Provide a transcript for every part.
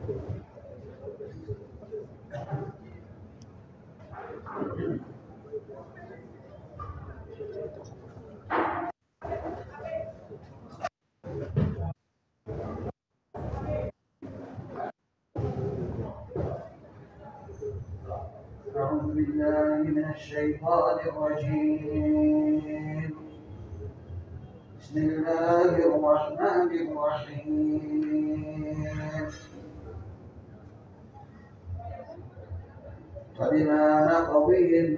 أعوذ بالله من الشيطان الرجيم. بسم الله الرحمن الرحيم. فبما نقضهم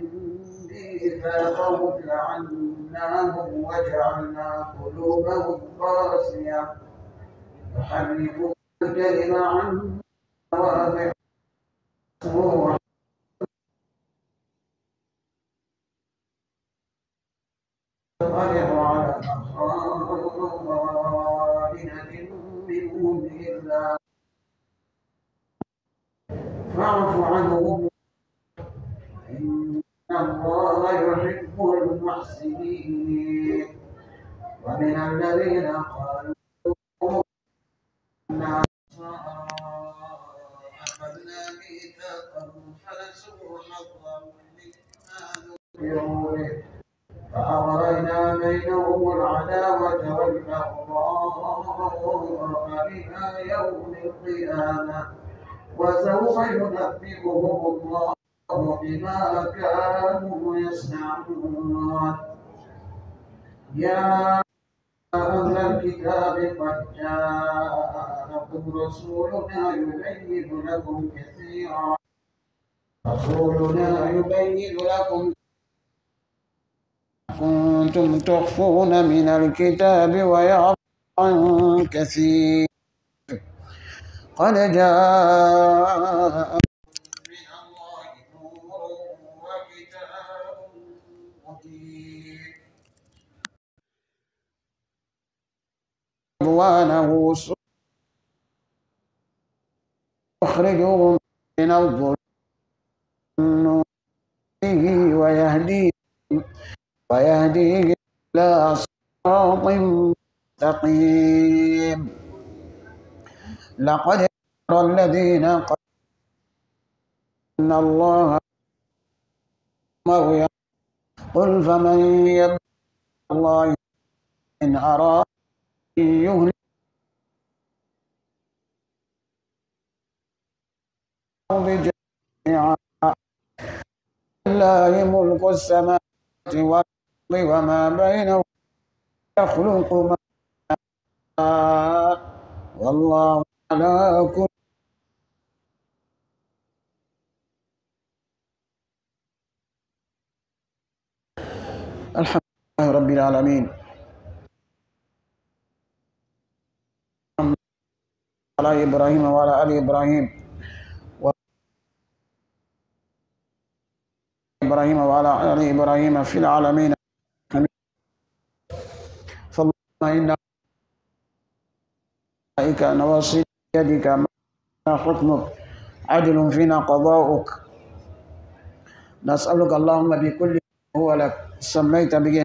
ميثاقهم لعناهم وجعلنا قلوبهم قاسية يحرفون الكلم عن مواضعه ويطلع على خائنة منهم إلا فاعف عنهم إن الله يحب المحسنين. ومن الذين قالوا إنا أخذنا ميثاقهم فنسوا حظا مما ذكروا به فأغرينا بينهم العداوة والبغضاء إلى يوم القيامة وسوف ينبئهم الله بما كانوا يصنعون. يا أهل الكتاب قد جاءكم رسولنا يبين لكم كنتم تخفون من الكتاب ويعفو عن كثير قد جاءكم من الله نور وكتاب مبين رضوانه يخرجهم من الظلم ويهديه إلى صراط مستقيم. لقد كفر الذين قالوا إن الله مريم قل فمن يبدأ الله إن أراد أن يهلك بجميعا لله ملك السماوات والأرض وما بينهما يخلق ما يشاء والله على كل الحمد لله رب العالمين على إبراهيم وعلى آل إبراهيم وعلى آل إبراهيم في العالمين فاللهم إنا نسألك نواصي يدك ما حكمك عدل فينا قضاؤك نسألك اللهم بكل هو لك سميت به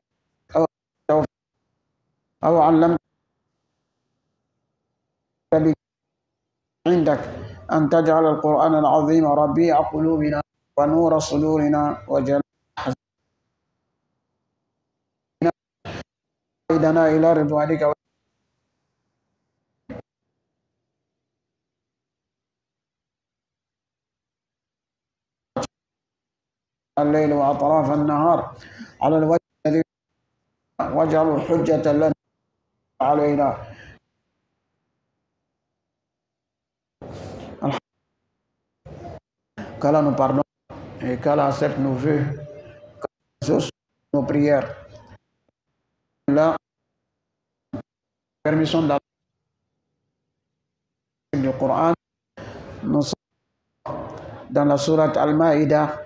أو علمت به عندك أن تجعل القرآن العظيم ربيع قلوبنا ونور صدورنا وجلاء حزننا إلى رضوانك الليل وأطراف النهار على الوجه الذي واجعل الحجة لنا علينا. Qu'Allah nous pardonne et qu'Allah accepte nos vœux, nos prières. La permission de du Coran, nous sommes dans la sourate Al-Maïda,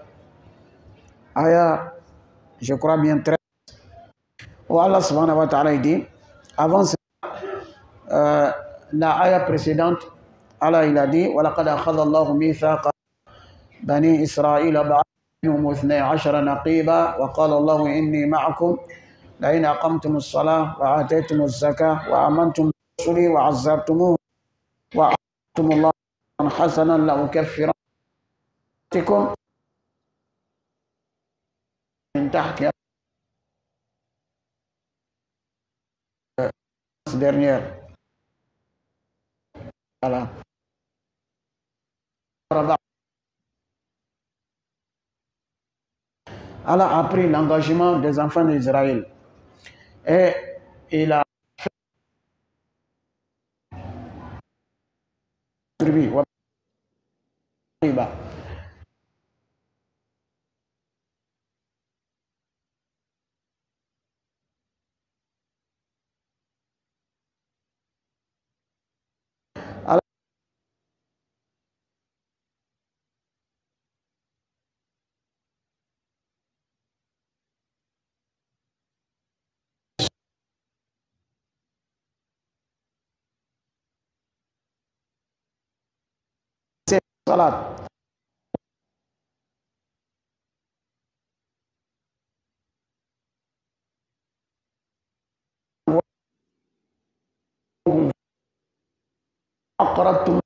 ayah, je crois bien 13, où Allah subhanahu wa ta'ala dit, avant la ayah précédente, Allah il a dit, وَلَقَدْ أَخَذَ اللَّهُ مِيثَاقَ بني إسرائيل بعث منهم 12 نقيبا وقال الله إني معكم لئن أقمتم الصلاة وآتيتم الزكاة وآمنتم برسلي وعزرتموه وأطعتم الله حسنا لأكفرن عنكم من تحت dernière. Voilà. Allah a pris l'engagement des enfants d'Israël et il a distribué. C'est salade. أقرضتم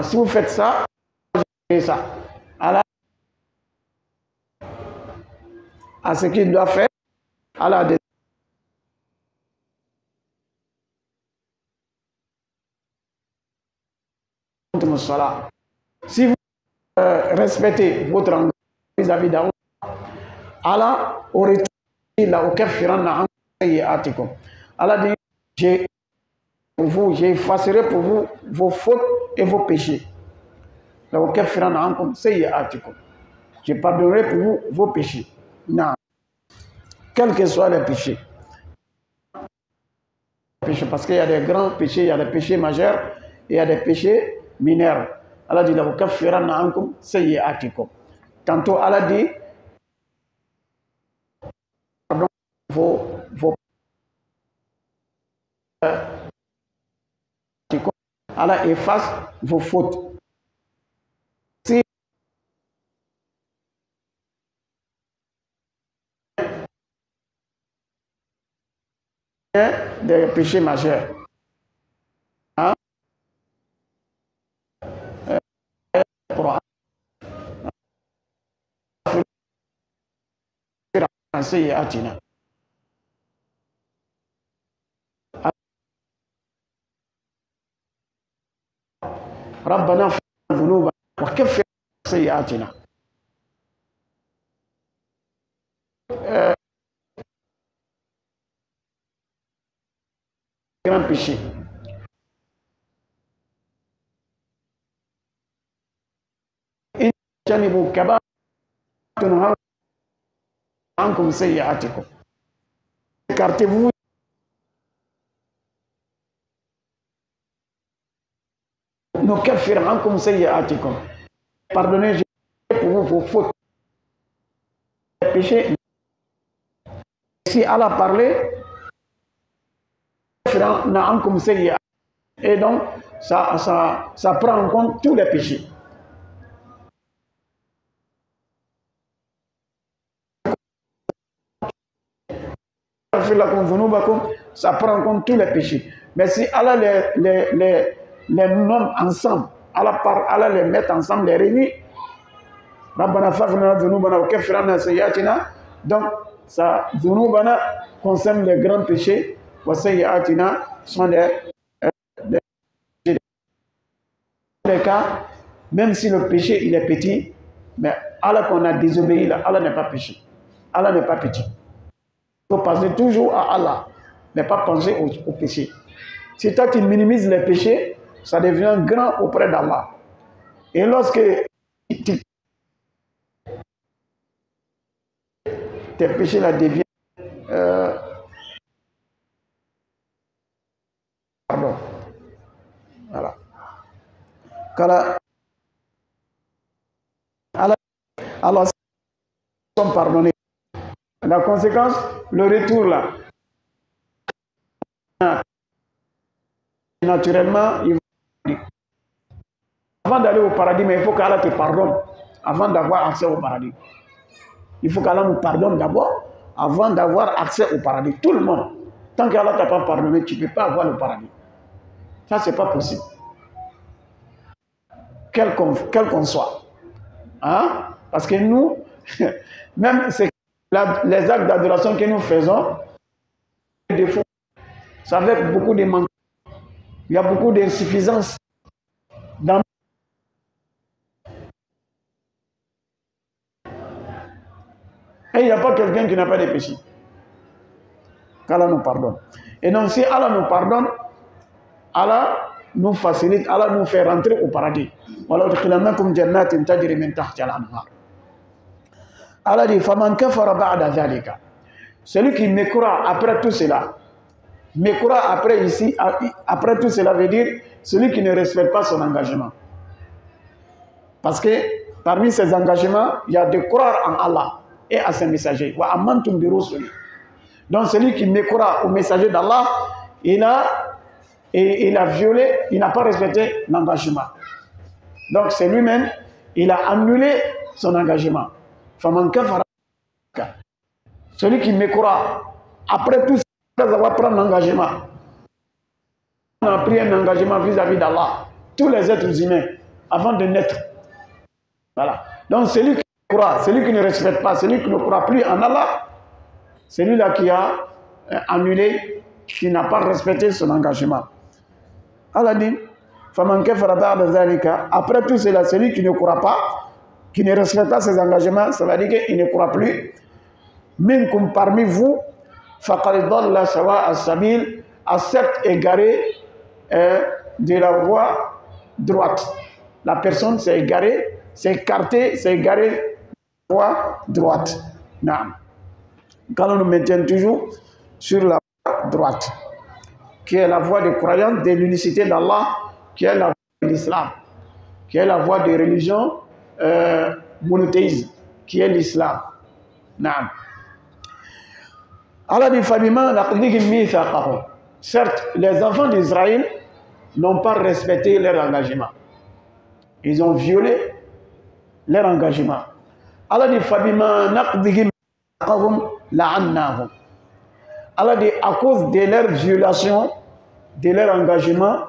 Si vous faites ça, et ça. Allah, à ce qu'il doit faire, Allah a des si vous respectez votre engagement vis-à-vis d'Allah, Allah aurait dit la Allah dit j'effacerai pour vous vos fautes et vos péchés. Je pardonnerai pour vous vos péchés. Non. Quels que soient les péchés. Parce qu'il y a des grands péchés, il y a des péchés majeurs et il y a des péchés mineurs. Allah dit tantôt Allah dit pardon vos Allah efface vos fautes. Si des péchés majeurs, hein? سيئاتنا ربنا اغفر ذنوبنا وكفر سيئاتنا. Grand péché. اجتنبوا كبائر تنهون عنكم سيئاتكم. Écartez-vous نكفر عنكم سيئاتكم. Pardonnez pour vous vos fautes. Péché. Si Allah parlait, et donc ça prend en compte tous les péchés. Ça prend en compte tous les péchés. Mais si Allah les nomme ensemble, Allah les met ensemble, les réunit, donc ça concerne les grands péchés, sont les cas, même si le péché il est petit, mais Allah qu'on a désobéi là, Allah n'est pas péché. Allah n'est pas petit. Il faut penser toujours à Allah, mais pas penser au péché. Si toi tu minimises les péchés, ça devient grand auprès d'Allah. Et lorsque tes péchés là deviennent pardon. Voilà. Allah, Allah sont pardonnés. La conséquence, le retour là. Naturellement, avant d'aller au paradis, mais il faut qu'Allah te pardonne avant d'avoir accès au paradis. Il faut qu'Allah nous pardonne d'abord avant d'avoir accès au paradis. Tout le monde. Tant qu'Allah ne t'a pas pardonné, tu ne peux pas avoir le paradis. Ça, ce n'est pas possible. Quel qu'on soit. Hein? Parce que nous, même les actes d'adoration que nous faisons, ça avec beaucoup de manques. Il y a beaucoup d'insuffisance dans et il n'y a pas quelqu'un qui n'a pas de péché. Qu'Allah nous pardonne. Et donc si Allah nous pardonne, Allah nous facilite, Allah nous fait rentrer au paradis. Allah dit celui qui mécroit après tout cela, mécroit après ici, après tout cela veut dire celui qui ne respecte pas son engagement. Parce que parmi ses engagements, il y a de croire en Allah et à ses messagers. Donc celui qui mécroit au messager d'Allah, il a violé, il n'a pas respecté l'engagement. Donc c'est lui-même, il a annulé son engagement. Celui qui mécroit, après tout, après avoir pris l'engagement, on a pris un engagement vis-à-vis d'Allah, tous les êtres humains, avant de naître. Voilà. Donc celui qui croit, celui qui ne respecte pas, celui qui ne croit plus en Allah, celui-là qui a annulé, qui n'a pas respecté son engagement. Allah dit, après tout cela, celui qui ne croit pas, qui ne respecte pas ses engagements, ça veut dire qu'il ne croit plus. Minkum parmi vous, accepte égaré de la voie droite. La personne s'est égarée, s'est écartée, s'est égarée de la voie droite. Non. Quand on nous maintient toujours sur la voie droite, qui est la voie de croyance, de l'unicité d'Allah, qui est la voie de l'islam, qui est la voie de religion monothéisme, qui est l'islam. Non. Allah dit certes, les enfants d'Israël n'ont pas respecté leur engagement. Ils ont violé leur engagement. Allah dit Allah dit à cause de leur violation, de leur engagement,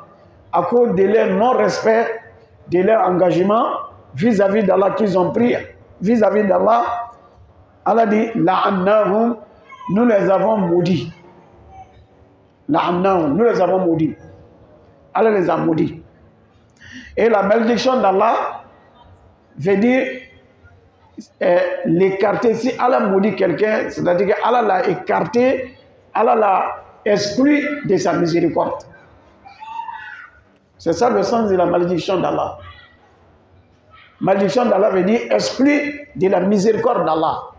à cause de leur non-respect de leur engagement vis-à-vis d'Allah qu'ils ont pris, vis-à-vis d'Allah, Allah dit la'annahum, nous les avons maudits. La'annahum, nous les avons maudits. Allah les a maudits. Et la malédiction d'Allah veut dire l'écarter. Si Allah maudit quelqu'un, c'est-à-dire qu'Allah l'a écarté, Allah l'a exclu de sa miséricorde. C'est ça le sens de la malédiction d'Allah. Malédiction d'Allah veut dire exclu de la miséricorde d'Allah.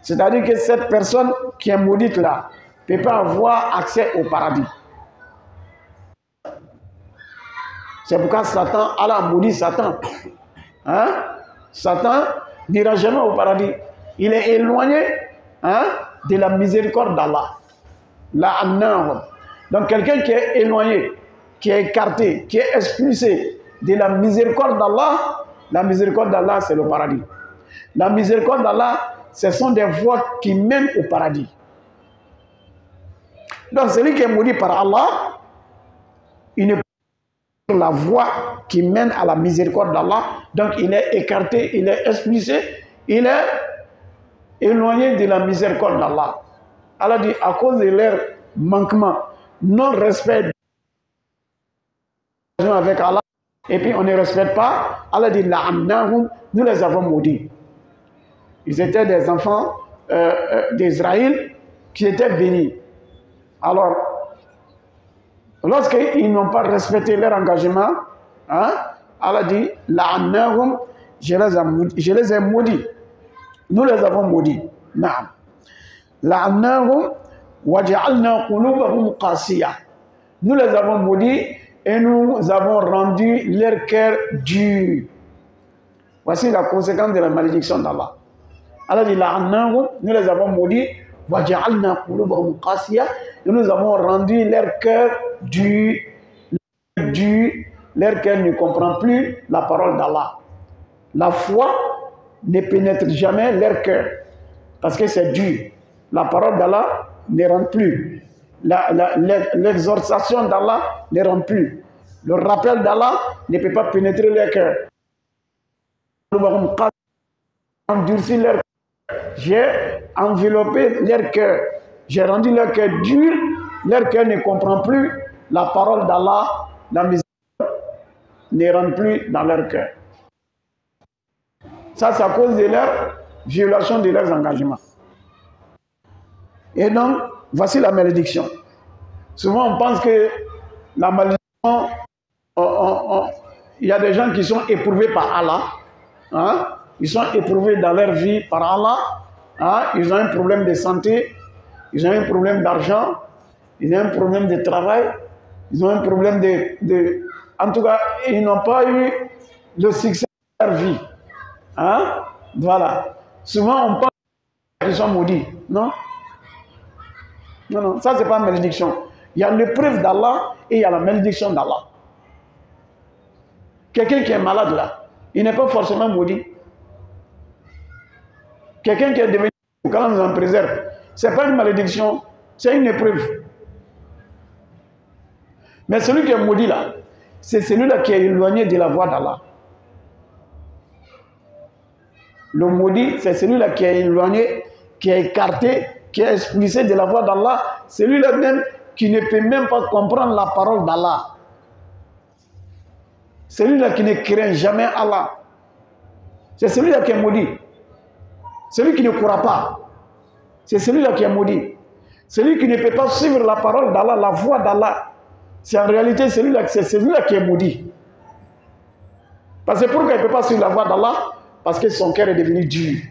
C'est-à-dire que cette personne qui est maudite là ne peut pas avoir accès au paradis. C'est pourquoi Satan, Allah a maudit Satan. Hein? Satan n'ira jamais au paradis. Il est éloigné de la miséricorde d'Allah. Donc quelqu'un qui est éloigné, qui est écarté, qui est expulsé de la miséricorde d'Allah, la miséricorde d'Allah c'est le paradis. La miséricorde d'Allah, ce sont des voies qui mènent au paradis. Donc celui qui est maudit par Allah, il ne peut pas la voie qui mène à la miséricorde d'Allah. Donc il est écarté, il est expulsé, il est éloigné de la miséricorde d'Allah. Allah dit à cause de leur manquement, non-respect avec Allah, et puis on ne respecte pas, Allah dit la'annahum, nous les avons maudits. Ils étaient des enfants d'Israël qui étaient bénis. Alors, lorsqu'ils n'ont pas respecté leur engagement, Allah dit la'annahum, je les ai maudits. Nous les avons maudits. Naam. La'annahum wa ja'alna qulubahum qasiya. Nous les avons maudits et nous avons rendu leur cœur dur. Voici la conséquence de la malédiction d'Allah. Allah dit, nous les avons maudits, et nous avons rendu leur cœur dur, leur cœur ne comprend plus la parole d'Allah. La foi ne pénètre jamais leur cœur, parce que c'est dur. La parole d'Allah ne rentre plus. L'exhortation d'Allah ne rentre plus. Le rappel d'Allah ne peut pas pénétrer leur cœur. Nous avons endurci leur cœur. J'ai enveloppé leur cœur. J'ai rendu leur cœur dur. Leur cœur ne comprend plus la parole d'Allah. La miséricorde ne rentre plus dans leur cœur. Ça, c'est à cause de leur violation de leurs engagements. Et donc, voici la malédiction. Souvent, on pense que la malédiction, il y a des gens qui sont éprouvés par Allah. Hein? Ils sont éprouvés dans leur vie par Allah. Hein? Ils ont un problème de santé, ils ont un problème d'argent, ils ont un problème de travail, ils ont un problème de... En tout cas, ils n'ont pas eu le succès de leur vie. Hein? Voilà. Souvent, on pense qu'ils sont maudits. Non? Non, non, ça, c'est pas une malédiction. Il y a l'épreuve d'Allah et il y a la malédiction d'Allah. Quelqu'un qui est malade là, il n'est pas forcément maudit. Quelqu'un qui est devenu, quand on nous en préserve, ce n'est pas une malédiction, c'est une épreuve. Mais celui qui est maudit là, c'est celui-là qui est éloigné de la voie d'Allah. Le maudit, c'est celui-là qui est éloigné, qui est écarté, qui est expulsé de la voie d'Allah. Celui-là même qui ne peut même pas comprendre la parole d'Allah. Celui-là qui ne craint jamais Allah. C'est celui-là qui est maudit. Celui qui ne croit pas. C'est celui-là qui est maudit. Celui qui ne peut pas suivre la parole d'Allah, la voie d'Allah. C'est en réalité celui-là qui est maudit. Parce que pourquoi il ne peut pas suivre la voie d'Allah? Parce que son cœur est devenu dur.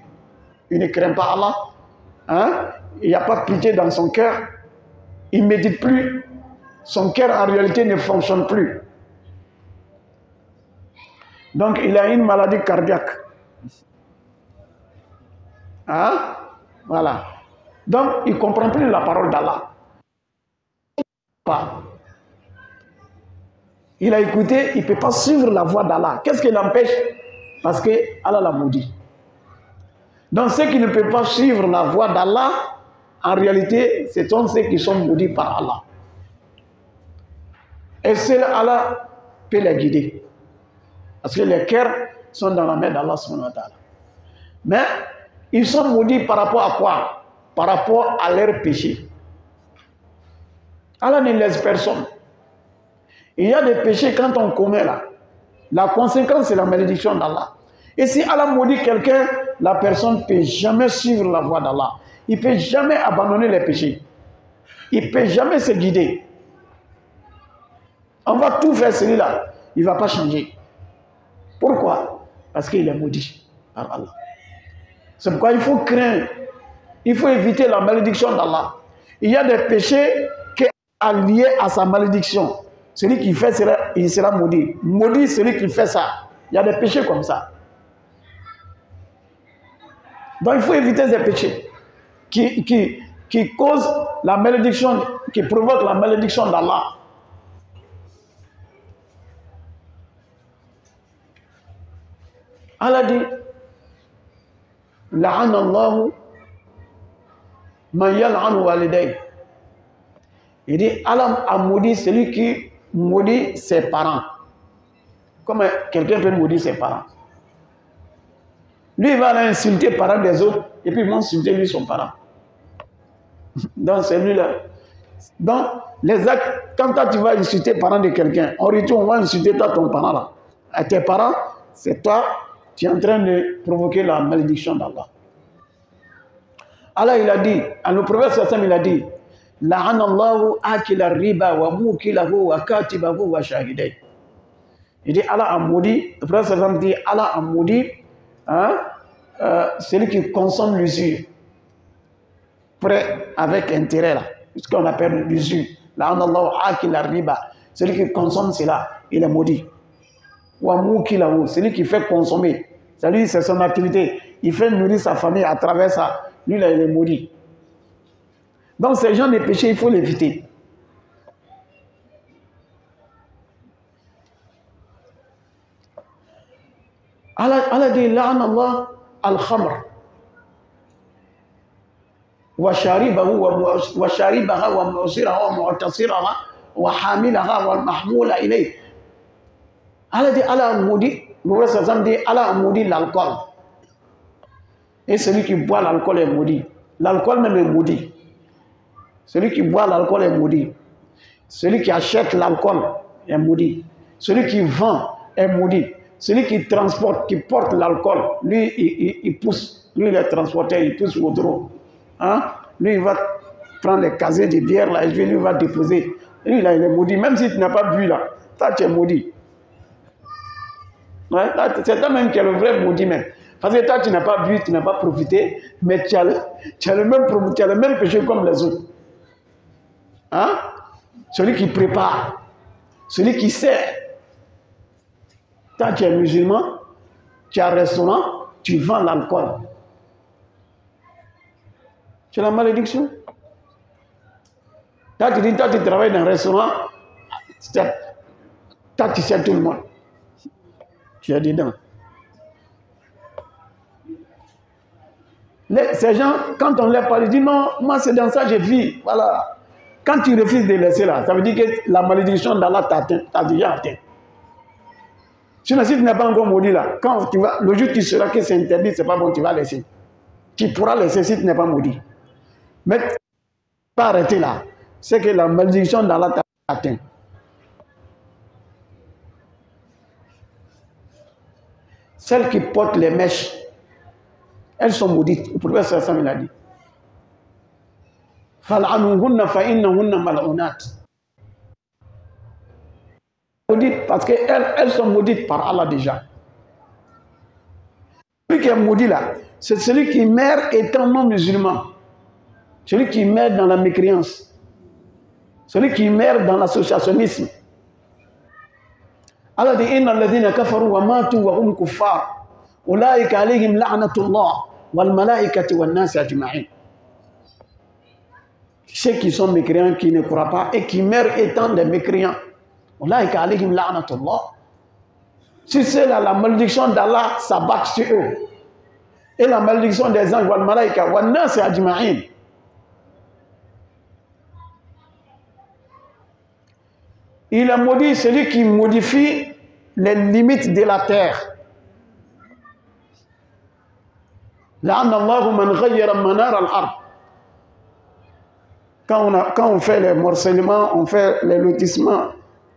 Il ne craint pas Allah. Hein? Il n'y a pas de pitié dans son cœur. Il ne médite plus. Son cœur en réalité ne fonctionne plus. Donc il a une maladie cardiaque. Hein? Voilà. Donc il ne comprend plus la parole d'Allah. Il a écouté, il ne peut pas suivre la voie d'Allah. Qu'est-ce qui l'empêche? Parce que Allah l'a maudit. Donc ceux qui ne peuvent pas suivre la voie d'Allah, en réalité, ce sont ceux qui sont maudits par Allah. Et seul Allah peut les guider. Parce que les cœurs sont dans la main d'Allah. Mais ils sont maudits par rapport à quoi? Par rapport à leurs péchés. Allah ne laisse personne. Il y a des péchés quand on commet là. La conséquence, c'est la malédiction d'Allah. Et si Allah maudit quelqu'un, la personne ne peut jamais suivre la voie d'Allah. Il ne peut jamais abandonner les péchés. Il ne peut jamais se guider. On va tout faire celui-là. Il ne va pas changer. Pourquoi? Parce qu'il est maudit par Allah. C'est pourquoi il faut craindre. Il faut éviter la malédiction d'Allah. Il y a des péchés qui sont liés à sa malédiction. Celui qui fait cela, il sera maudit. Maudit celui qui fait ça. Il y a des péchés comme ça. Donc il faut éviter ces péchés qui causent la malédiction, qui provoquent la malédiction d'Allah. Allah dit, La'an Allahu man yal'an waliday. Il dit, Allah a maudit celui qui maudit ses parents. Comment quelqu'un peut maudire ses parents? Lui, il va aller insulter les parents des autres, et puis il va insulter lui son parent. Donc, c'est lui-là. Donc, les actes, quand toi, tu vas insulter les parents de quelqu'un, en retour, on va insulter toi, ton parent là. À tes parents, c'est toi, tu es en train de provoquer la malédiction d'Allah. Allah, il a dit, à le prophète sallam, il a dit, La'an Allahu akila riba wa mukilahu wa katibahu wa shahidai. Il dit, Allah a maudit, le prophète sallam dit, Allah a maudit, hein, celui qui consomme l'usure, prêt avec intérêt là, ce qu'on appelle l'usure. La'an Allahu akila riba. Celui qui consomme cela, il est maudit. Ou Amoukilaou, celui qui fait consommer. C'est son activité. Il fait nourrir sa famille à travers ça. Lui, là, il est maudit. Donc, ces gens de péché, il faut l'éviter. Allah dit, la'an Allah al-khamr. Wa sharibahu wa sharibaha wa mu'siraha wa mu'tasiraha wa hamilaha wa mahmoula ilayh. Allah dit, Allah maudit. Allah maudit l'alcool. Et celui qui boit l'alcool est maudit. L'alcool même est maudit. Celui qui boit l'alcool est maudit. Celui qui achète l'alcool est maudit. Celui qui vend est maudit. Celui qui transporte, qui porte l'alcool, lui, il pousse. Lui, il est transporteur, il pousse au dos. Hein? Lui, il va prendre les casiers de bière, là, et lui, il va déposer. Lui, là, il est maudit. Même si tu n'as pas bu, là, toi, tu es maudit. Ouais, c'est toi-même qui es le vrai maudit, même. Parce que toi, tu n'as pas bu, tu n'as pas profité, mais tu as le même péché comme les autres. Hein? Celui qui prépare, celui qui sert. Toi, tu es musulman, tu as un restaurant, tu vends l'alcool. Tu as la malédiction. Toi, tu dis, toi, tu travailles dans un restaurant, toi, tu sers tout le monde. Tu es dedans. Ces gens, quand on leur parle, ils disent non, moi c'est dans ça que je vis. Voilà. Quand tu refuses de laisser là, ça veut dire que la malédiction d'Allah t'a déjà atteint. Sinon, si tu n'es pas encore maudit là, quand tu vas, le jour où tu sauras que c'est interdit, c'est pas bon, tu vas laisser. Tu pourras laisser si tu n'es pas maudit. Mais tu ne vas pas arrêter là. C'est que la malédiction d'Allah t'a atteint. Celles qui portent les mèches, elles sont maudites. Le prophète sallallahu alayhi wa sallam, il a dit. Fal'anuhunna fa'innahunna mal'unat. Maudites parce qu'elles sont maudites par Allah déjà. Celui qui est maudit là, c'est celui qui meurt étant non musulman. Celui qui meurt dans la mécréance. Celui qui meurt dans l'associationnisme. Allah dit inna alladhina kafaru wa matu wa hum kuffar. Ulaika alayhim la'natullah wal malaikati wan nas ajma'in. Ceux qui sont mécréants, qui ne croient pas et qui meurent étant des mécréants. Ulaika alayhim la'natullah. Si c'est là, la malédiction d'Allah s'abat sur eux. Et la malédiction des anges wal malaika wan nas ajma'in. Il a maudit celui qui modifie les limites de la terre. Quand on fait les morcellements, on fait les lotissements,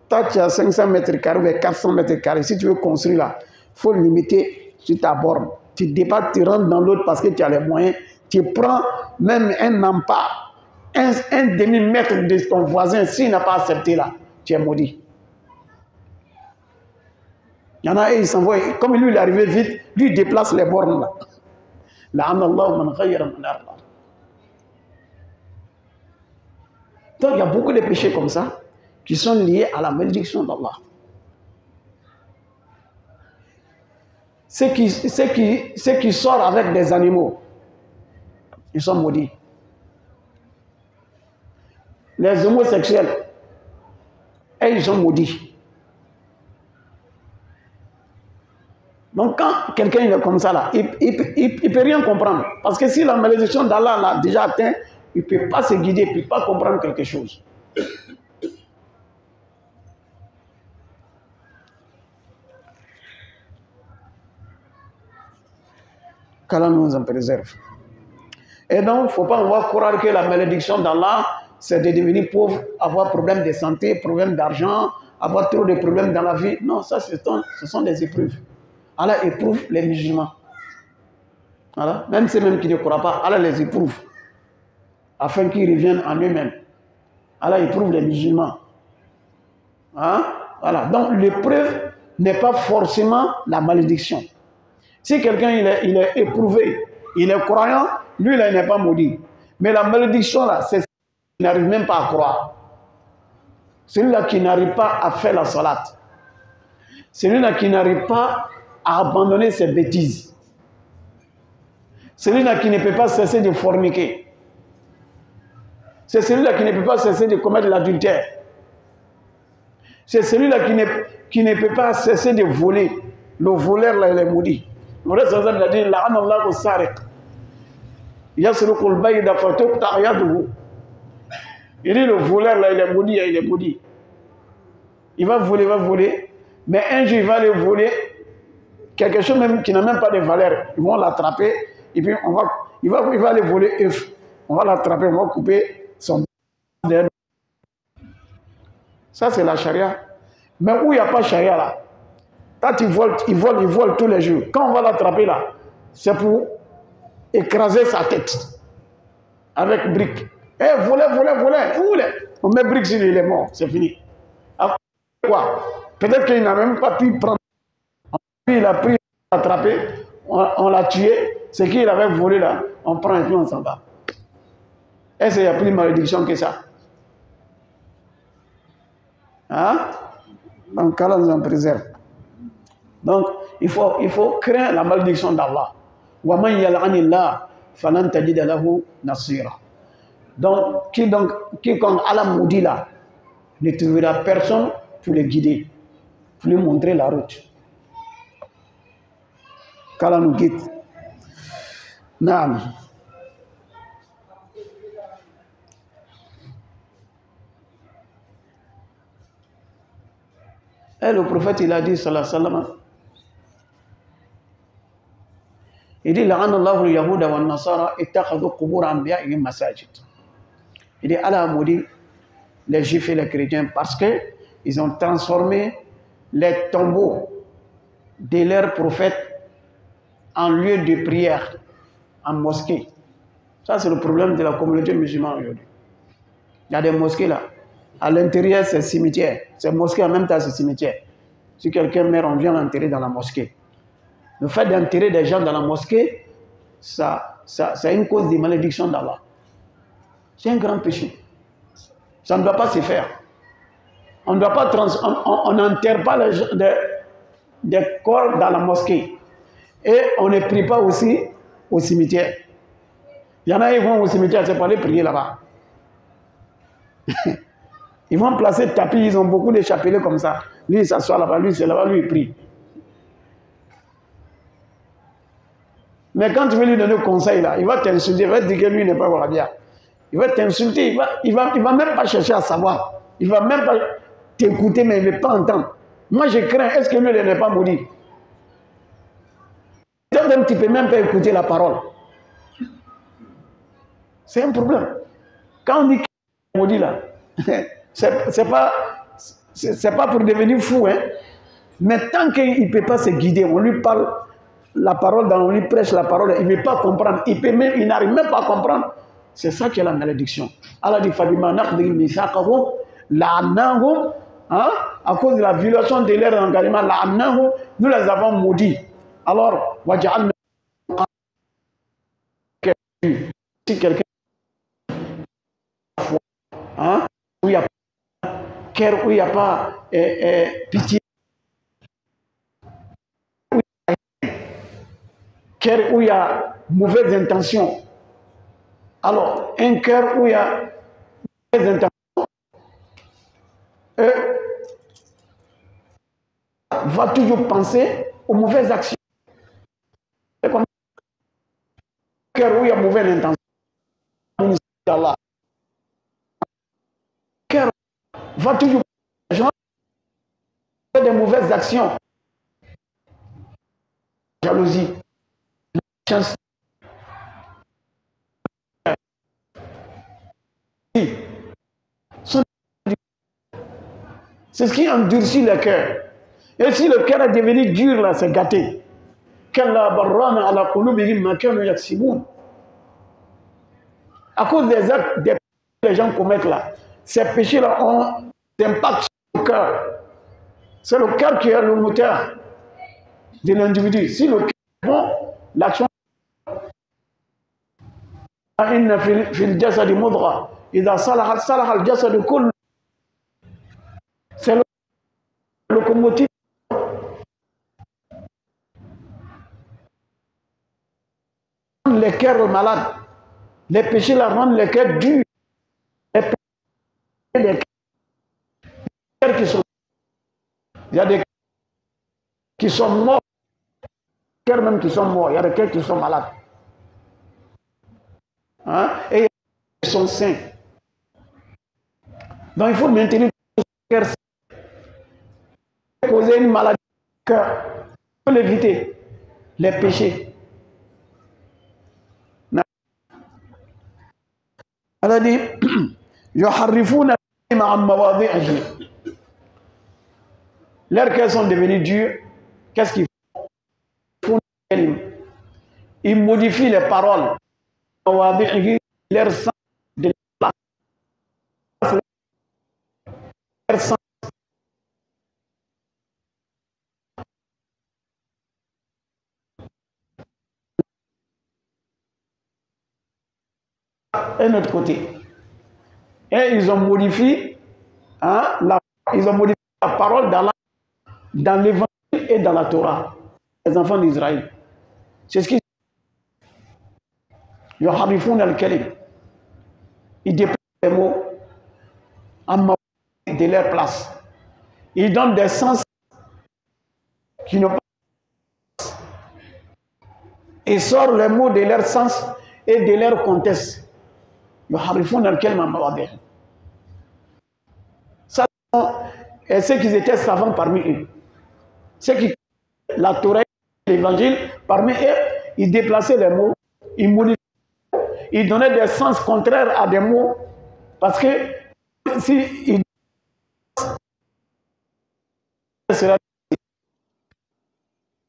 toi tu as 500 mètres carrés ou 400 mètres carrés. Si tu veux construire là, il faut limiter sur ta borne. Tu dépasses, tu rentres dans l'autre parce que tu as les moyens. Tu prends même un empas, un demi-mètre de ton voisin, s'il n'a pas accepté là. Tu es maudit. Il y en a et ils s'envoient. Comme lui, il est arrivé vite, lui, il déplace les bornes là. Donc, il y a beaucoup de péchés comme ça qui sont liés à la malédiction d'Allah. Ceux qui sortent avec des animaux, ils sont maudits. Les homosexuels, et ils sont maudits. Donc quand quelqu'un est comme ça là, il ne peut rien comprendre. Parce que si la malédiction d'Allah l'a déjà atteint, il ne peut pas se guider, il ne peut pas comprendre quelque chose. Qu'Allah nous en préserve. Et donc, il ne faut pas croire que la malédiction d'Allah, c'est de devenir pauvre, avoir problème de santé, problème d'argent, avoir trop de problèmes dans la vie. Non, ça, ce sont des épreuves. Allah éprouve les musulmans. Voilà. Même ceux qui ne croient pas, Allah les éprouve. Afin qu'ils reviennent en eux-mêmes. Allah éprouve les musulmans. Hein? Voilà. Donc, l'épreuve n'est pas forcément la malédiction. Si quelqu'un il est éprouvé, il est croyant, lui, là, il n'est pas maudit. Mais la malédiction, là, c'est il n'arrive même pas à croire. celui-là qui n'arrive pas à faire la salat, celui-là qui n'arrive pas à abandonner ses bêtises, celui-là qui ne peut pas cesser de forniquer, c'est celui-là qui ne peut pas cesser de commettre l'adultère, c'est celui-là qui ne peut pas cesser de voler. Le voleur là, il est maudit. Le reste a dit la'anallahu as-sariq yasruqu al-bayda fatuqta yaduhu. Il dit le voleur là, il est maudit, il est maudit. Il va voler, mais un jour il va aller voler quelque chose même qui n'a même pas de valeur. Ils vont l'attraper et puis il va aller voler œuf. On va l'attraper, on va couper son derrière. Ça c'est la charia. Mais où il n'y a pas charia là, quand il vole tous les jours. Quand on va l'attraper là, c'est pour écraser sa tête avec briques. Eh, voler. On met briques sur lui, il est mort, c'est fini. Après quoi? Peut-être qu'il n'a même pas pu prendre. Il a pris, attrapé, on l'a tué. Ce qu'il avait volé là, on prend et puis on s'en va. Est-ce qu'il n'y a plus de malédiction que ça? Hein? Donc, Allah nous en préserve. Donc, il faut craindre la malédiction d'Allah. وَمَنْ يَلْعَنِ اللَّهِ فَلَنْ تَجِدَ لَهُ نَصِيرًا. Donc, quiconque Allah maudit là, ne trouvera personne pour le guider, pour lui montrer la route. Qu'Allah nous guide. Naam. Et le prophète, il a dit, sallallahu alayhi wa sallam, il dit, la'anallahu al-yahuda wa an-nasara ittakhadhu qubur anbiya'ihim masajid. Il dit, Allah a maudit les juifs et les chrétiens parce qu'ils ont transformé les tombeaux de leurs prophètes en lieu de prière, en mosquée. Ça, c'est le problème de la communauté musulmane aujourd'hui. Il y a des mosquées là. À l'intérieur, c'est cimetière. C'est mosquée en même temps, c'est cimetière. Si quelqu'un meurt, on vient l'enterrer dans la mosquée. Le fait d'enterrer des gens dans la mosquée, c'est une cause de malédiction d'Allah. C'est un grand péché. Ça ne doit pas se faire. On n'enterre pas des corps dans la mosquée. Et on ne prie pas aussi au cimetière. Il y en a qui vont au cimetière, c'est pour aller prier là-bas. Ils vont placer le tapis, ils ont beaucoup de chapelets comme ça. Lui, il s'assoit là-bas, lui, c'est là-bas, lui, il prie. Mais quand tu veux lui donner le conseil, là, il va t'insulter, il va te dire que lui n'est pas wahhabien. Il va t'insulter, il va même pas chercher à savoir. Il va même pas t'écouter, mais il ne veut pas entendre. Moi, je crains, est-ce que lui, il n'est pas maudit? Même tu ne peux même pas écouter la parole. C'est un problème. Quand on dit qu'il est maudit, là, c'est pas pour devenir fou, hein. Mais tant qu'il ne peut pas se guider, on lui parle la parole, on lui prêche la parole, il ne veut pas comprendre, il n'arrive même pas à comprendre. C'est ça qui est la malédiction. Allah dit Fabima naqdihim mithaqahum la'annahum, à cause de la violation de leur engagement, la'annahum, nous les avons maudits. Alors, waja'alna, si quelqu'un où il n'y a pas cœur, où il n'y a pas pitié, cœur où il y a mauvaise intention. Alors, un cœur où il y a mauvaise intention va toujours penser aux mauvaises actions. C'est comme un cœur où il y a mauvaise intention. Allah. Le cœur va toujours penser aux des mauvaises actions. Jalousie. Chance. C'est ce qui endurcit le cœur. Et si le cœur est devenu dur, là, c'est gâté. À cause des actes que les gens commettent là, ces péchés-là ont un impact sur le cœur. C'est le cœur qui est le moteur de l'individu. Si le cœur est bon, l'action إن في الجسد مضغة إذا صلحت صلح الجسد كله motif. Les cœurs malades. Les péchés la rendent les cœurs durs. Les cœurs qui sont... Il y a des cœurs qui sont morts. Des cœurs même qui sont morts. Il y a des cœurs qui sont malades. Hein? Et il y a des cœurs qui sont sains. Donc il faut maintenir le cœur sain. Causer une maladie du cœur. Il faut l'éviter. Les péchés. Elle a dit, leurs cœurs sont devenus durs. Qu'est-ce qu'ils font? Ils modifient les paroles. Leur sens de la leur sens. Un autre côté. Et ils ont modifié, ils ont modifié la parole dans l'évangile et dans la Torah. Les enfants d'Israël. C'est ce qu'ils ils déplacent les mots de leur place. Ils donnent des sens qui n'ont pas. Ils sortent les mots de leur sens et de leur contexte. Ça, et ceux qui étaient savants parmi eux. Ceux qui, la Torah et l'évangile, parmi eux, ils déplaçaient les mots, ils modifiaient, ils donnaient des sens contraires à des mots, parce que si ils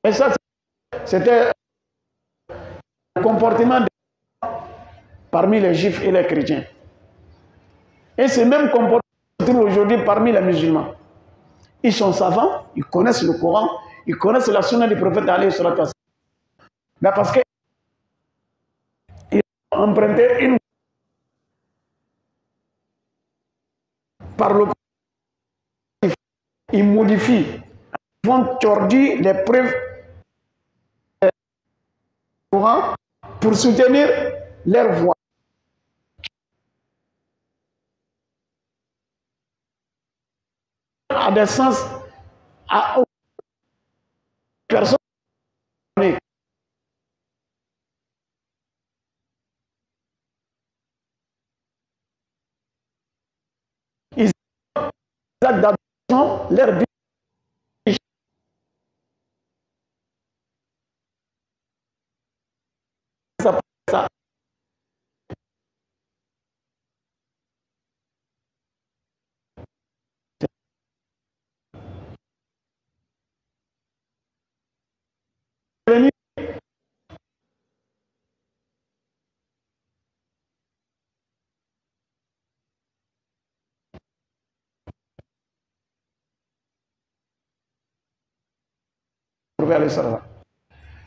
et ça, c'était un comportement parmi les juifs et les chrétiens. Et ce même comportement se trouve aujourd'hui parmi les musulmans. Ils sont savants, ils connaissent le Coran, ils connaissent la sunna du prophète alayhi salatu wa sallam. Mais parce qu'ils ont emprunté une par le ils modifient, ils vont tordir les preuves du Coran pour soutenir leur voix. À des sens à personne. Ils adaptent leur vie. Ça.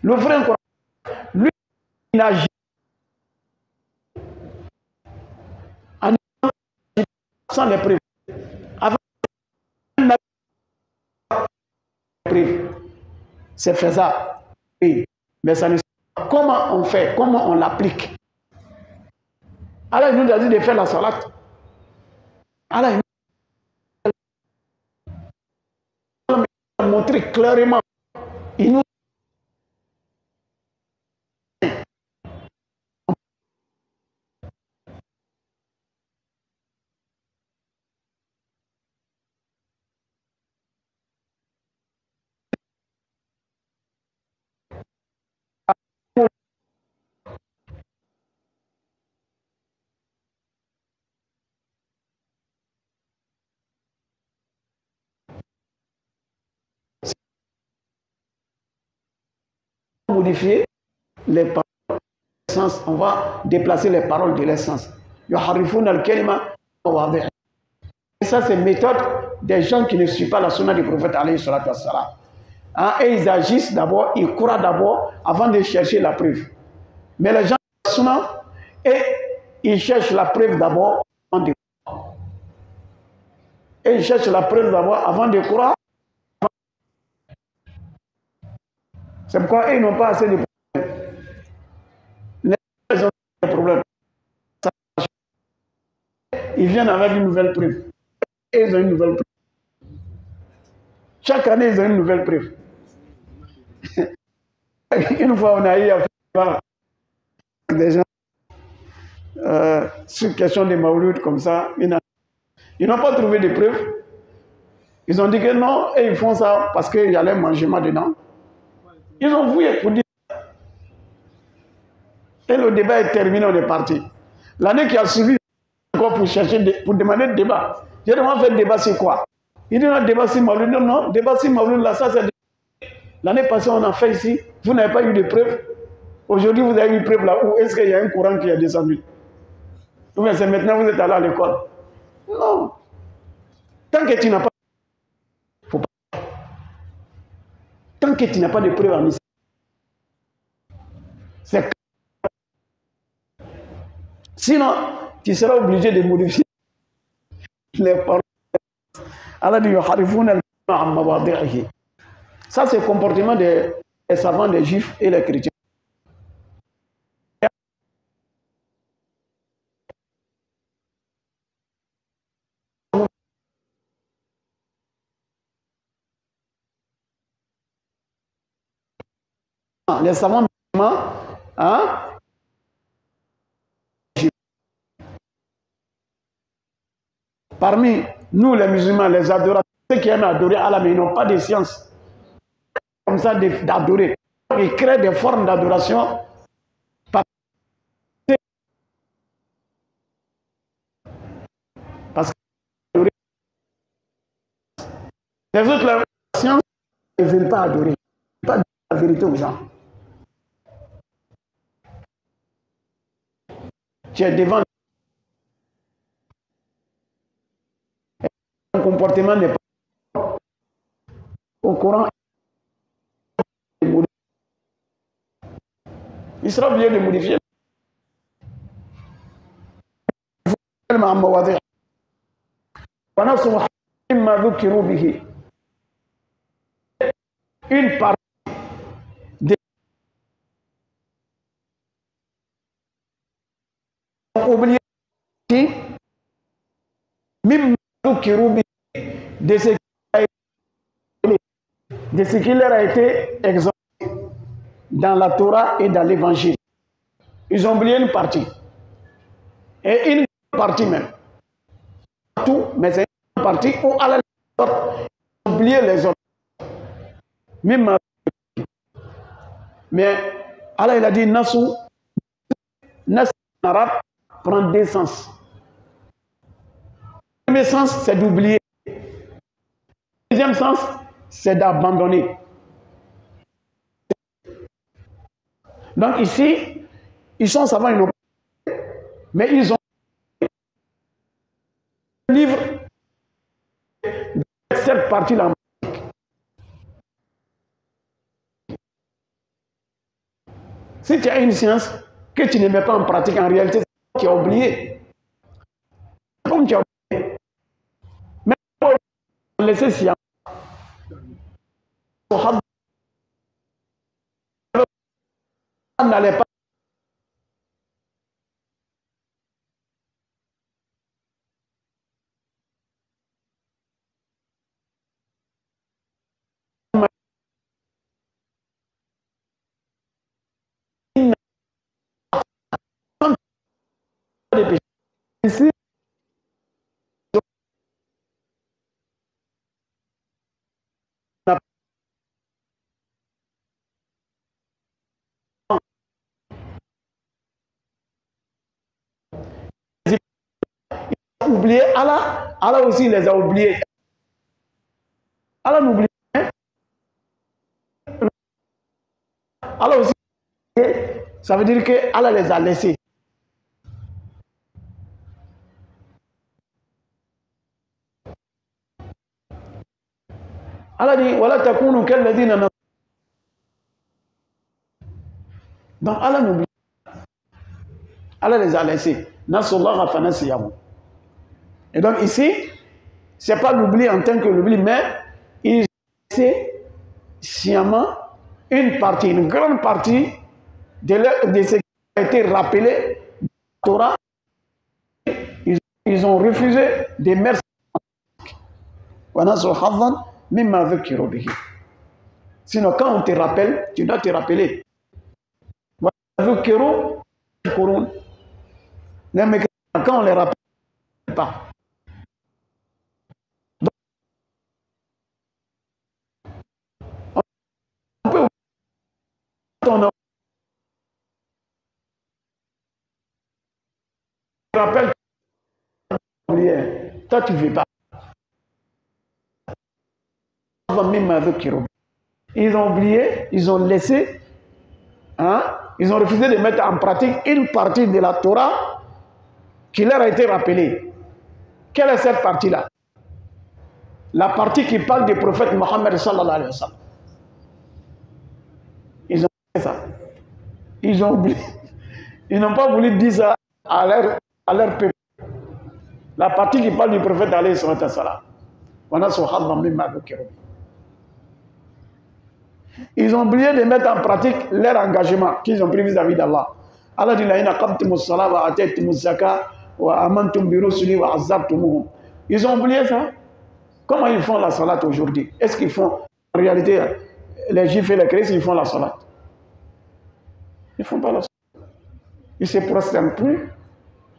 Le frère, lui, il agit sans les preuves. Avant c'est faisable. Oui. Mais ça ne sait pas comment on fait, comment on l'applique. Alors il nous a dit de faire la salat. Alors il nous a montré clairement. Il nous a modifié les paroles. On va déplacer les paroles de l'essence. Et ça, c'est méthode des gens qui ne suivent pas la sunna du prophète alayhi salatu wassalam. Et ils agissent d'abord, ils croient d'abord avant de chercher la preuve. Mais les gens de la sunna, et ils cherchent la preuve d'abord avant de croire. Et ils cherchent la preuve d'abord avant de croire. C'est pourquoi ils n'ont pas assez de problèmes. Les gens ont des problèmes. Ils viennent avec une nouvelle preuve. Et ils ont une nouvelle preuve. Chaque année, ils ont une nouvelle preuve. Une fois, on a eu à faire des gens sur question des Maouloud comme ça. Ils n'ont pas trouvé de preuves. Ils ont dit que non, et ils font ça parce qu'il y a leur mangement dedans. Ils ont fouillé pour dire. Et le débat est terminé, on est parti. L'année qui a suivi, encore pour chercher, pour demander le débat. J'ai demandé faire le débat, c'est quoi? Il dit non, débat sur Maouloud. Non, non, débat sur Maouloud, là, ça c'est. L'année passée, on a fait ici. Vous n'avez pas eu de preuves. Aujourd'hui, vous avez eu une preuve là où est-ce qu'il y a un courant qui est descendu? Ou bien c'est maintenant vous êtes allé à l'école? Non. Tant que tu n'as pas. Faut pas. Tant que tu n'as pas de preuves en islam. C'est. Sinon, tu seras obligé de modifier les paroles. Allah dit ça, c'est le comportement des savants, des juifs et les chrétiens. Les savants, hein? Parmi nous, les musulmans, les adorateurs, ceux qui aiment adorer Allah, mais ils n'ont pas de science comme ça d'adorer. Ils créent des formes d'adoration. Parce que les autres, la science, ils ne veulent pas adorer. Ils ne veulent pas dire la vérité aux gens. Tu es devant. Ton comportement n'est pas au courant. Il sera obligé de modifier. Une partie des oubliés de ce qui leur a été exalté dans la Torah et dans l'Évangile. Ils ont oublié une partie. Et une partie même. Tout, mais c'est une partie où Allah ils ont oublié les autres. Même, mais Allah il a dit Nassou, Nassou en arabe prend deux sens. Le premier sens, c'est d'oublier. Le deuxième sens, c'est d'abandonner. Donc ici, ils sont savants, ils n'ont pas, mais ils ont un livre de cette partie-là. Si tu as une science que tu ne mets pas en pratique, en réalité, tu as oublié. Comme tu as oublié. Mais pour laisser science, on n'allait pas. Ici, oublié Allah, Allah aussi les a oubliés. Allah n'oublie pas. Allah aussi, ça veut dire que Allah les a laissés. Allah dit wala takunu kalladina. Donc Allah n'oublie pas. Allah les a laissés. Nasallahu fanasiyahu. Et donc ici, ce n'est pas l'oubli en tant que l'oubli, mais il essaie sciemment une partie, une grande partie de ce qui a été rappelé dans la Torah, ils ont refusé de mettre. Sinon, quand on te rappelle, tu dois te rappeler. Mais quand on ne les rappelle pas. Donc, on peut on rappelle, toi tu ne veux pas. Ils ont oublié, ils ont laissé, hein, ils ont refusé de mettre en pratique une partie de la Torah qui leur a été rappelée. Quelle est cette partie-là? La partie qui parle du prophète Mohammed sallallahu alayhi wa sallam. Ils ont fait ça. Ils ont oublié. Ils n'ont pas voulu dire ça à leur peuple. La partie qui parle du prophète alayhi wa sallam. Ils ont oublié de mettre en pratique leur engagement qu'ils ont pris vis-à-vis d'Allah. Allah dit ils ont oublié ça. Comment ils font la salat aujourd'hui? Est-ce qu'ils font, en réalité, les juifs et les chrétiens, ils font la salat? Ils ne font pas la salat. Ils ne se prosternent plus.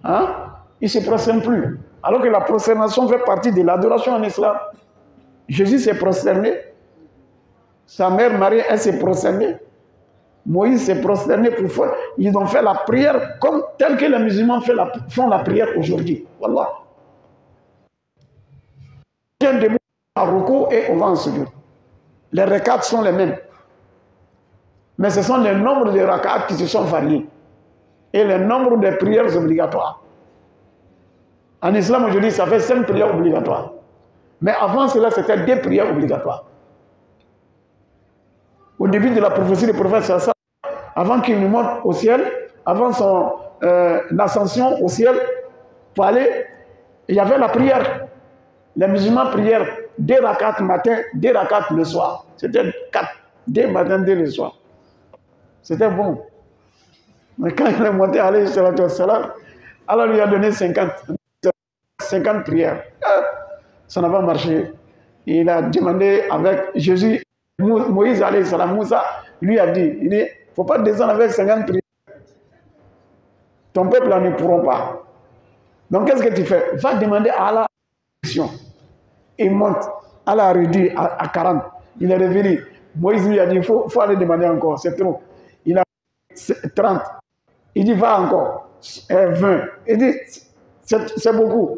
Hein? Ils ne se prosternent plus. Alors que la prosternation fait partie de l'adoration en islam. Jésus s'est prosterné. Sa mère Marie, elle s'est prosternée. Moïse s'est prosterné pour faire. Ils ont fait la prière comme tel que les musulmans font la prière aujourd'hui. Wallah. On tient debout à Ruku et on va en sujoud. Les rakats sont les mêmes. Mais ce sont les nombres de rakats qui se sont variés. Et le nombre de prières obligatoires. En islam aujourd'hui, ça fait 5 prières obligatoires. Mais avant cela, c'était 2 prières obligatoires. Au début de la prophétie du prophète Sassa, avant qu'il ne monte au ciel, avant son ascension au ciel, pour aller, il y avait la prière. Les musulmans prièrent 2 rakats matin, 2 rakats le soir. C'était 4, 2 matin, 2 le soir. C'était bon. Mais quand il est monté à salam, Allah lui a donné 50 prières. Ça n'a pas marché. Il a demandé avec Jésus, Moïse alayhi salam, Moussa lui a dit, il ne faut pas descendre avec 50 prières. Ton peuple ne pourront pas. Donc qu'est-ce que tu fais? Va demander à Allah. Il monte. Allah a réduit à 40. Il est revenu. Moïse lui a dit, il faut aller demander encore, c'est trop. Il a 30. Il dit, va encore. 20. Il dit, c'est beaucoup.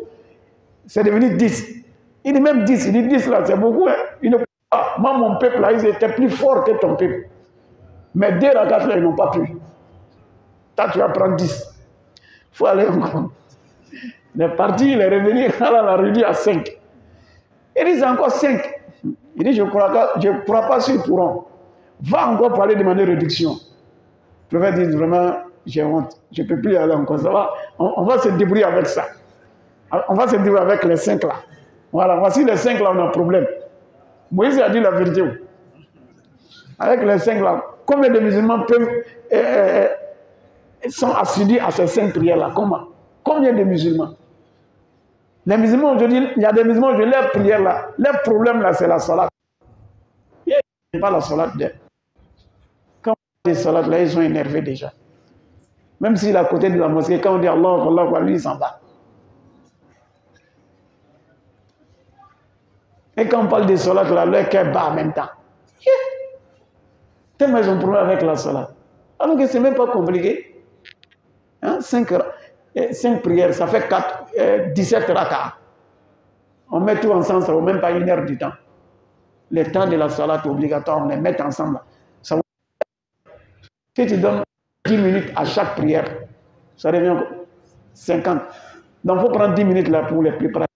C'est devenu 10. Il dit même 10. Il dit 10 là, c'est beaucoup. Hein? Il ne peut pas. Moi, mon peuple là, ils étaient plus forts que ton peuple. Mais 2 rakats là, ils n'ont pas pu. Toi, tu vas prendre 10. Il faut aller encore. Il est parti, il est revenu, Allah l'a réduit à 5. Il dit, c'est encore 5. Il dit, je ne crois pas s'ils pourront. Va encore parler de manière réduction. Le prophète dit, vraiment, j'ai honte. Je ne peux plus aller encore. Ça va. On va se débrouiller avec ça. On va se débrouiller avec les 5 là. Voilà, voici les 5 là, on a un problème. Moïse a dit la vérité. Avec les 5 là, combien de musulmans sont assidus à ces 5 prières là? Comment? Combien de musulmans? Les musulmans aujourd'hui, il y a des musulmans aujourd'hui, leurs prières là, leur problème là, c'est la salat. Ils n'aiment pas la salat d'eux. Quand on dit salat là, ils sont énervés déjà. Même s'il est à côté de la mosquée, quand on dit Allah, Allah, lui, il s'en va. Et quand on parle de salat là, leur cœur bat en même temps. Tellement ils ont un problème avec la salat. Alors que ce n'est même pas compliqué. Hein? 5 prières, ça fait 17 rakats. On met tout ensemble, ça ne vaut même pas 1 heure du temps. Le temps de la salat obligatoire, on les met ensemble. Ça va... Si tu donnes 10 minutes à chaque prière, ça devient 50. Donc il faut prendre 10 minutes là pour les préparer.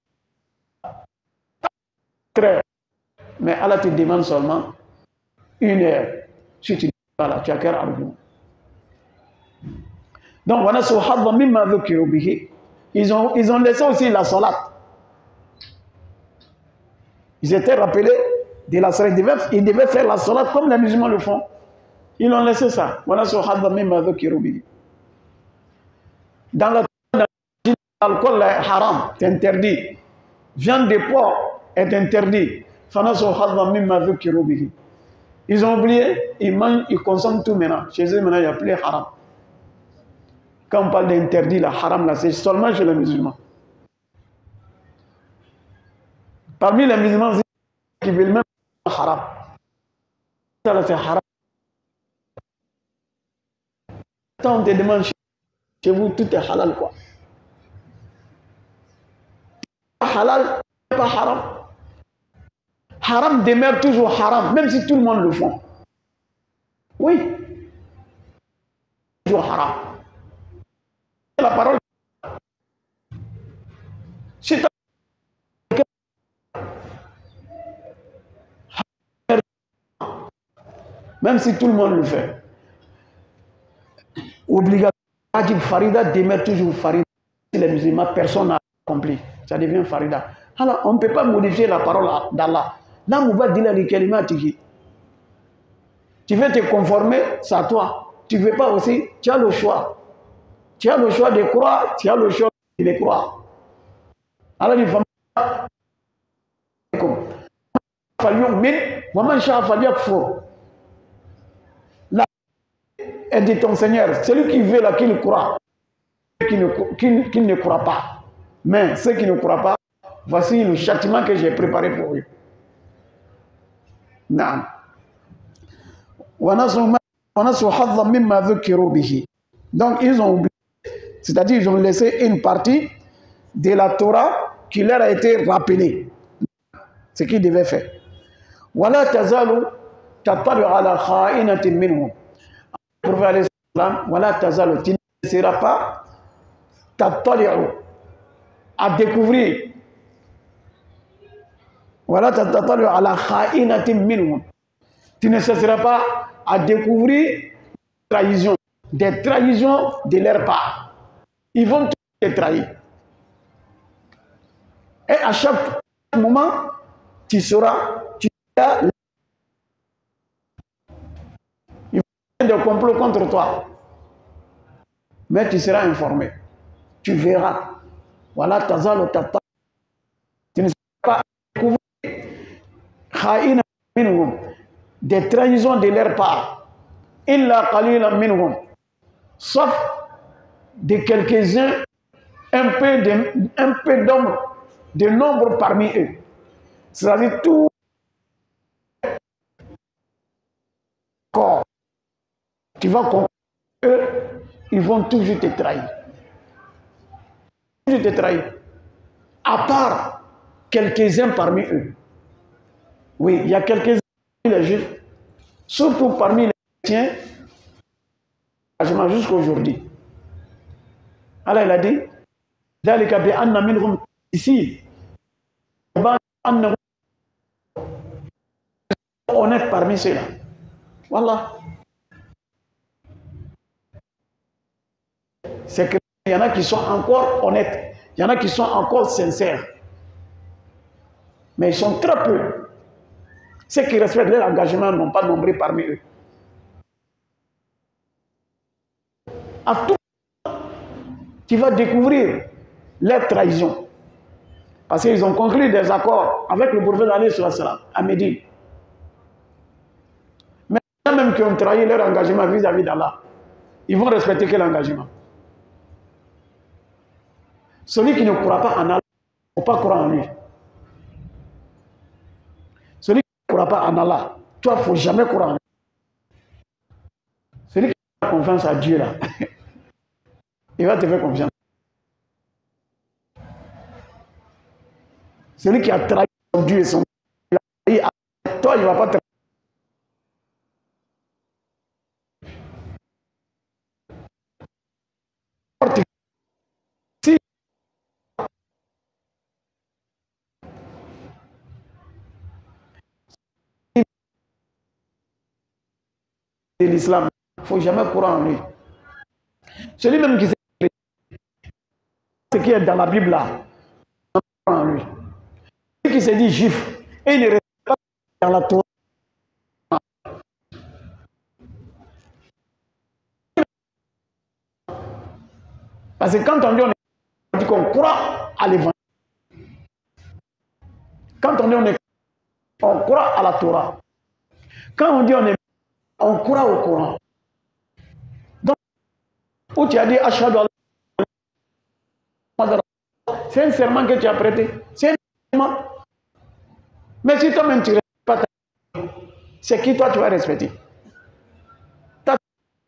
Mais Allah te demande seulement 1 heure. Si tu dis pas là, tu as quel argument? Donc, voilà, ils ont laissé aussi la salat. Ils étaient rappelés de la salat. Ils devaient faire la salat comme les musulmans le font. Ils ont laissé ça. Dans l'alcool est haram, c'est interdit. Viande de porc est interdit. Ils ont oublié, ils mangent, ils consomment tout maintenant. Chez eux, maintenant, il n'y a plus de haram. Quand on parle d'interdit, la haram, là, c'est seulement chez les musulmans. Parmi les musulmans, qui veulent même haram. Ça, là, c'est haram. Quand on te demande chez vous, tout est halal, quoi. Halal, pas haram. Haram demeure toujours haram, même si tout le monde le fait. Oui. Toujours haram. La parole. C'est même si tout le monde le fait. Obligatoire. Farida demeure toujours farida. Si les musulmans, personne n'a accompli. Ça devient farida. Alors, on ne peut pas modifier la parole d'Allah. Là, on va dire les kalimat. Tu veux te conformer, c'est à toi. Tu ne veux pas aussi, tu as le choix. Tu as le choix de croire, tu as le choix de ne croire. Alors, il faut la est de ton Seigneur. Celui qui veut là, qu'il croit, qu'il ne croit pas. Mais ceux qui ne croient pas, voici le châtiment que j'ai préparé pour eux. Non. Donc ils ont oublié, c'est-à-dire ils ont laissé une partie de la Torah qui leur a été rappelée, ce qu'ils devaient faire. Voilà tazalu tatalu ala kha'inatin minhum. Prophète alayhi salam, voilà tazalu, tu ne seras pas tatalu à découvrir. Voilà tatalu ala kha'inatin minhum. Tu ne cesseras pas à découvrir des trahisons de leur part. Ils vont te trahir. Et à chaque moment, tu sauras, tu as des complots contre toi. Mais tu seras informé. Tu verras. Voilà, tazal tata. Tu ne seras pas à découvrir des trahisons de leur part. Illa qalilan minhum. Sauf de quelques-uns, un peu d'ombre, de nombre parmi eux. C'est-à-dire tout corps. Tu vas comprendre eux, ils vont toujours te trahir. Toujours te trahir. À part quelques-uns parmi eux. Oui, il y a quelques-uns parmi les juifs, surtout parmi les chrétiens, jusqu'à aujourd'hui. Allah il a dit, ici, honnête parmi ceux-là. Voilà. C'est qu'il y en a qui sont encore honnêtes, il y en a qui sont encore sincères. Mais ils sont très peu. Ceux qui respectent leur engagement n'ont pas nombré parmi eux. À tout moment, tu vas découvrir leur trahison. Parce qu'ils ont conclu des accords avec le prophète à Médine. Mais même qui ont trahi leur engagement vis-à-vis d'Allah, ils vont respecter quel engagement? Celui qui ne croit pas en Allah, il ne faut pas croire en lui. Celui qui ne croit pas en Allah, toi, il ne faut jamais croire en lui. Celui qui a confiance à Dieu, là, il va te faire confiance. Celui qui a trahi son Dieu et son Dieu, toi, il ne va pas te si de l'islam, il ne faut jamais croire en lui. Celui même qui sait ce qui est dans la Bible là, il ne faut pas croire en lui. Celui qui se dit juif et il ne reste pas dans la Torah, Parce que quand on dit on dit qu'on croit à l'évangile, quand on dit on croit à la Torah, quand on dit on croit au Coran. Donc, où tu as dit Ashhadu an la c'est un serment que tu as prêté. C'est un serment. Mais si toi-même tu ne respectes pas c'est qui toi tu vas respecter?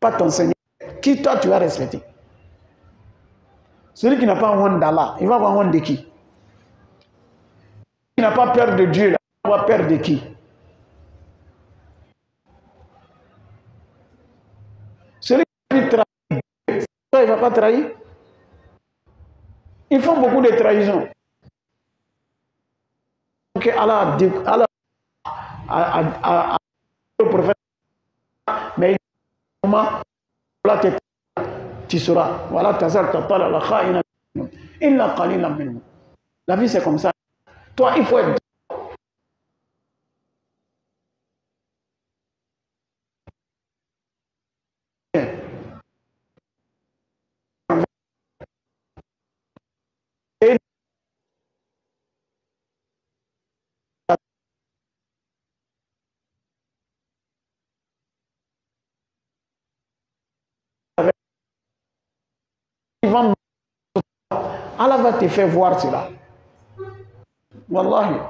Pas ton Seigneur. Qui toi tu vas respecter? Celui qui n'a pas honte d'Allah, il va avoir honte de qui? Celui qui n'a pas peur de Dieu, il va avoir peur de qui? Celui qui trahit, il ne va pas trahir. Ils font beaucoup de trahisons. Donc Allah a le prophète, mais comment tu seras. Voilà, la vie c'est comme ça. Toi, il faut être. Allah va te faire voir cela. Wallahi.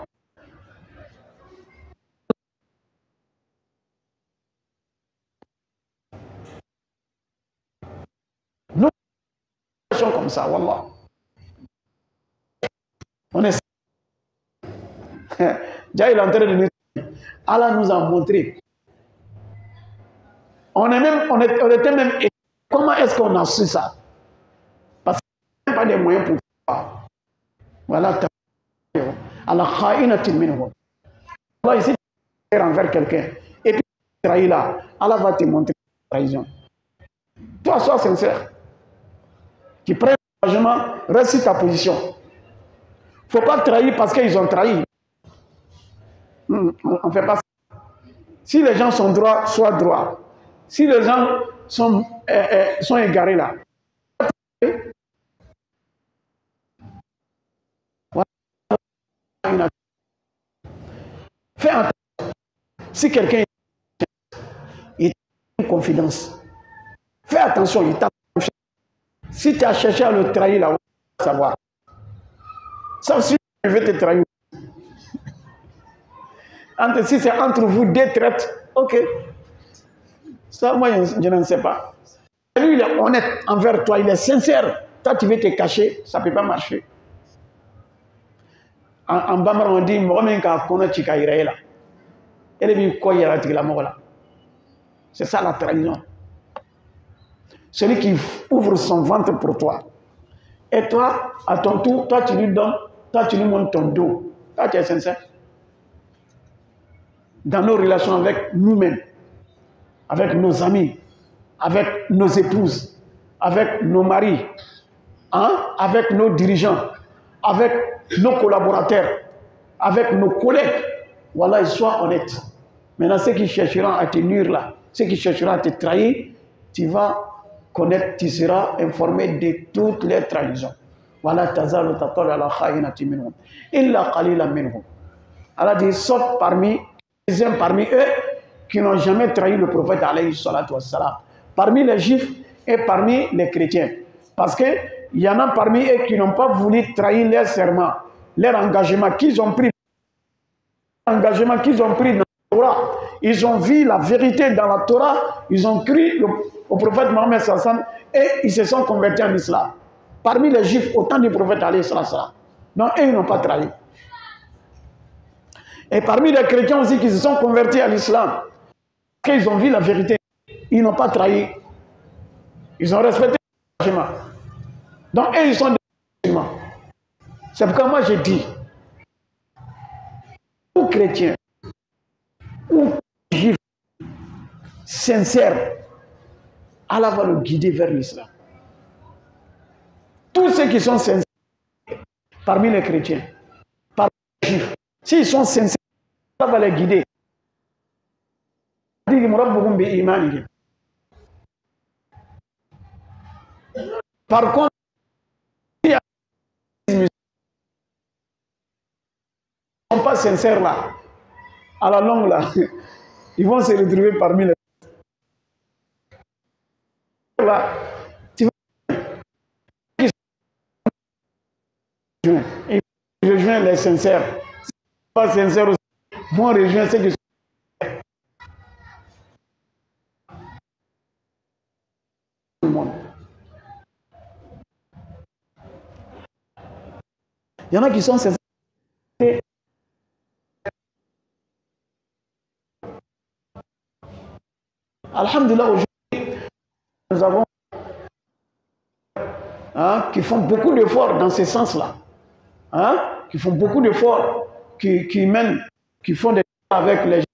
Nous sommes comme ça, wallah. On est. Déjà, il est en train de nous. Allah nous a montré. On était même. Comment est-ce qu'on a su ça? Parce qu'il n'y a pas de moyens pour faire. Voilà. Allah kha'inatin minhum. Allah, ici, tu envers quelqu'un. Et puis, tu trahis là. Allah va te montrer la trahison. Toi, sois sincère. Tu prends l'engagement, reste sur ta position. Il ne faut pas trahir parce qu'ils ont trahi. On ne fait pas ça. Si les gens sont droits, sois droit. Si les gens sont égarés là, fais attention. Si quelqu'un est en confidence, fais attention, il t'a confiance. Si tu as cherché à le trahir là, on va savoir. Sauf si je vais te trahir. Si c'est entre vous deux traites, ok. Ça, moi, je ne sais pas. Lui, il est honnête envers toi, il est sincère. Toi, tu veux te cacher, ça ne peut pas marcher. En Bambara, on dit, c'est ça la trahison. Celui qui ouvre son ventre pour toi. Et toi, à ton tour, toi, tu lui donnes, toi, tu lui montes ton dos. Toi, tu es sincère. Dans nos relations avec nous-mêmes, avec nos amis, avec nos épouses, avec nos maris, hein, avec nos dirigeants, avec nos collaborateurs, avec nos collègues. Voilà, sois honnête. Maintenant, ceux qui chercheront à te nuire là, ceux qui chercheront à te trahir, tu vas connaître, tu seras informé de toutes les trahisons. Voilà, tazalu tatal ala khayinati minhum illa qalilan minhum. Allah dit, sauf parmi eux qui n'ont jamais trahi le prophète alayhi salatu wassalam. Parmi les juifs et parmi les chrétiens. Parce qu'il y en a parmi eux qui n'ont pas voulu trahir leur serment, leur engagement qu'ils ont pris. L'engagement qu'ils ont pris dans la Torah. Ils ont vu la vérité dans la Torah, ils ont cru au prophète Mohammed sallam et ils se sont convertis en islam. Parmi les juifs, au temps du prophète alayhi sallam. Donc, eux, ils n'ont pas trahi. Et parmi les chrétiens aussi qui se sont convertis à l'islam, qu'ils ont vu la vérité, ils n'ont pas trahi. Ils ont respecté l'engagement. Donc, eux, ils sont des musulmans. C'est pourquoi moi, je dis, ou chrétiens, ou juifs, sincères, Allah va le guider vers l'islam. Tous ceux qui sont sincères, parmi les chrétiens, parmi les juifs, s'ils sont sincères, Allah va les guider. Par contre, ne sont pas sincères là, à la longue là, ils vont se retrouver parmi les... Là, tu vas rejoindre les sincères. Si pas sincères aussi, vont rejoindre ceux qui sont... Tout le monde. Il y en a qui sont sincères. Alhamdulillah, aujourd'hui, nous avons qui font beaucoup d'efforts dans ce sens-là. Qui font beaucoup d'efforts, qui mènent, qui font des débats avec les gens.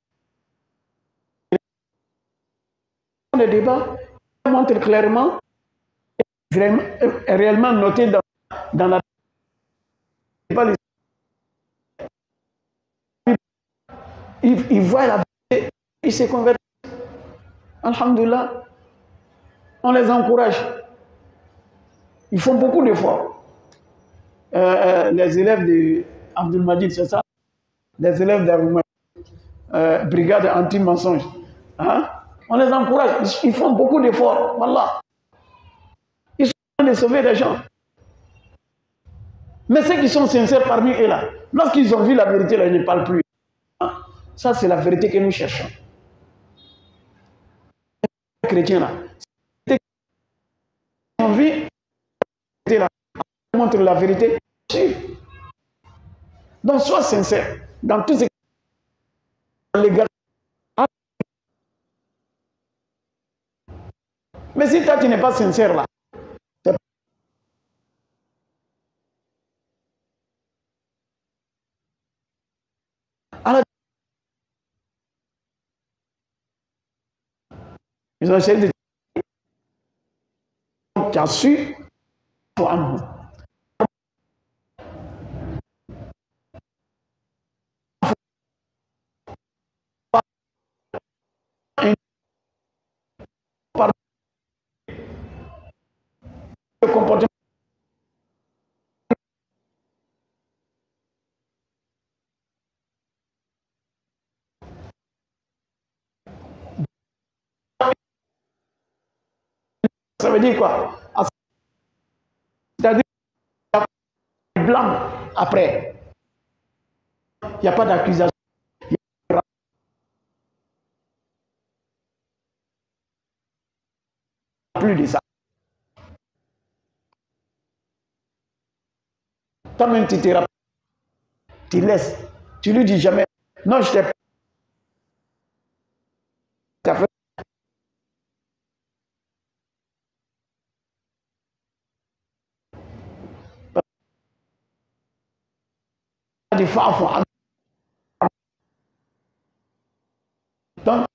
Les débats montrent clairement, réellement noté dans la débat. Ils voient la vérité, ils se convertissent. Alhamdulillah, on les encourage. Ils font beaucoup d'efforts. Les élèves de Abdul Majid, c'est ça? Les élèves de brigade anti-mensonge. On les encourage. Ils font beaucoup d'efforts. Voilà. Ils sont en train de sauver les gens. Mais ceux qui sont sincères parmi eux là, lorsqu'ils ont vu la vérité, là, ils ne parlent plus. Ça, c'est la vérité que nous cherchons. Les chrétiens là, ils ont vu la vérité là, montre la vérité. Donc, sois sincère dans tout ce qui est mais si toi, tu n'es pas sincère là, alors, ils ont essayé de tu as su pour amour. Le comportement ça veut dire quoi? C'est-à-dire blanc après. Il n'y a pas d'accusation. Plus de ça. Toi-même, tu te rappelles, tu laisses. Tu lui dis jamais, non, je t'ai pas fait. Donc,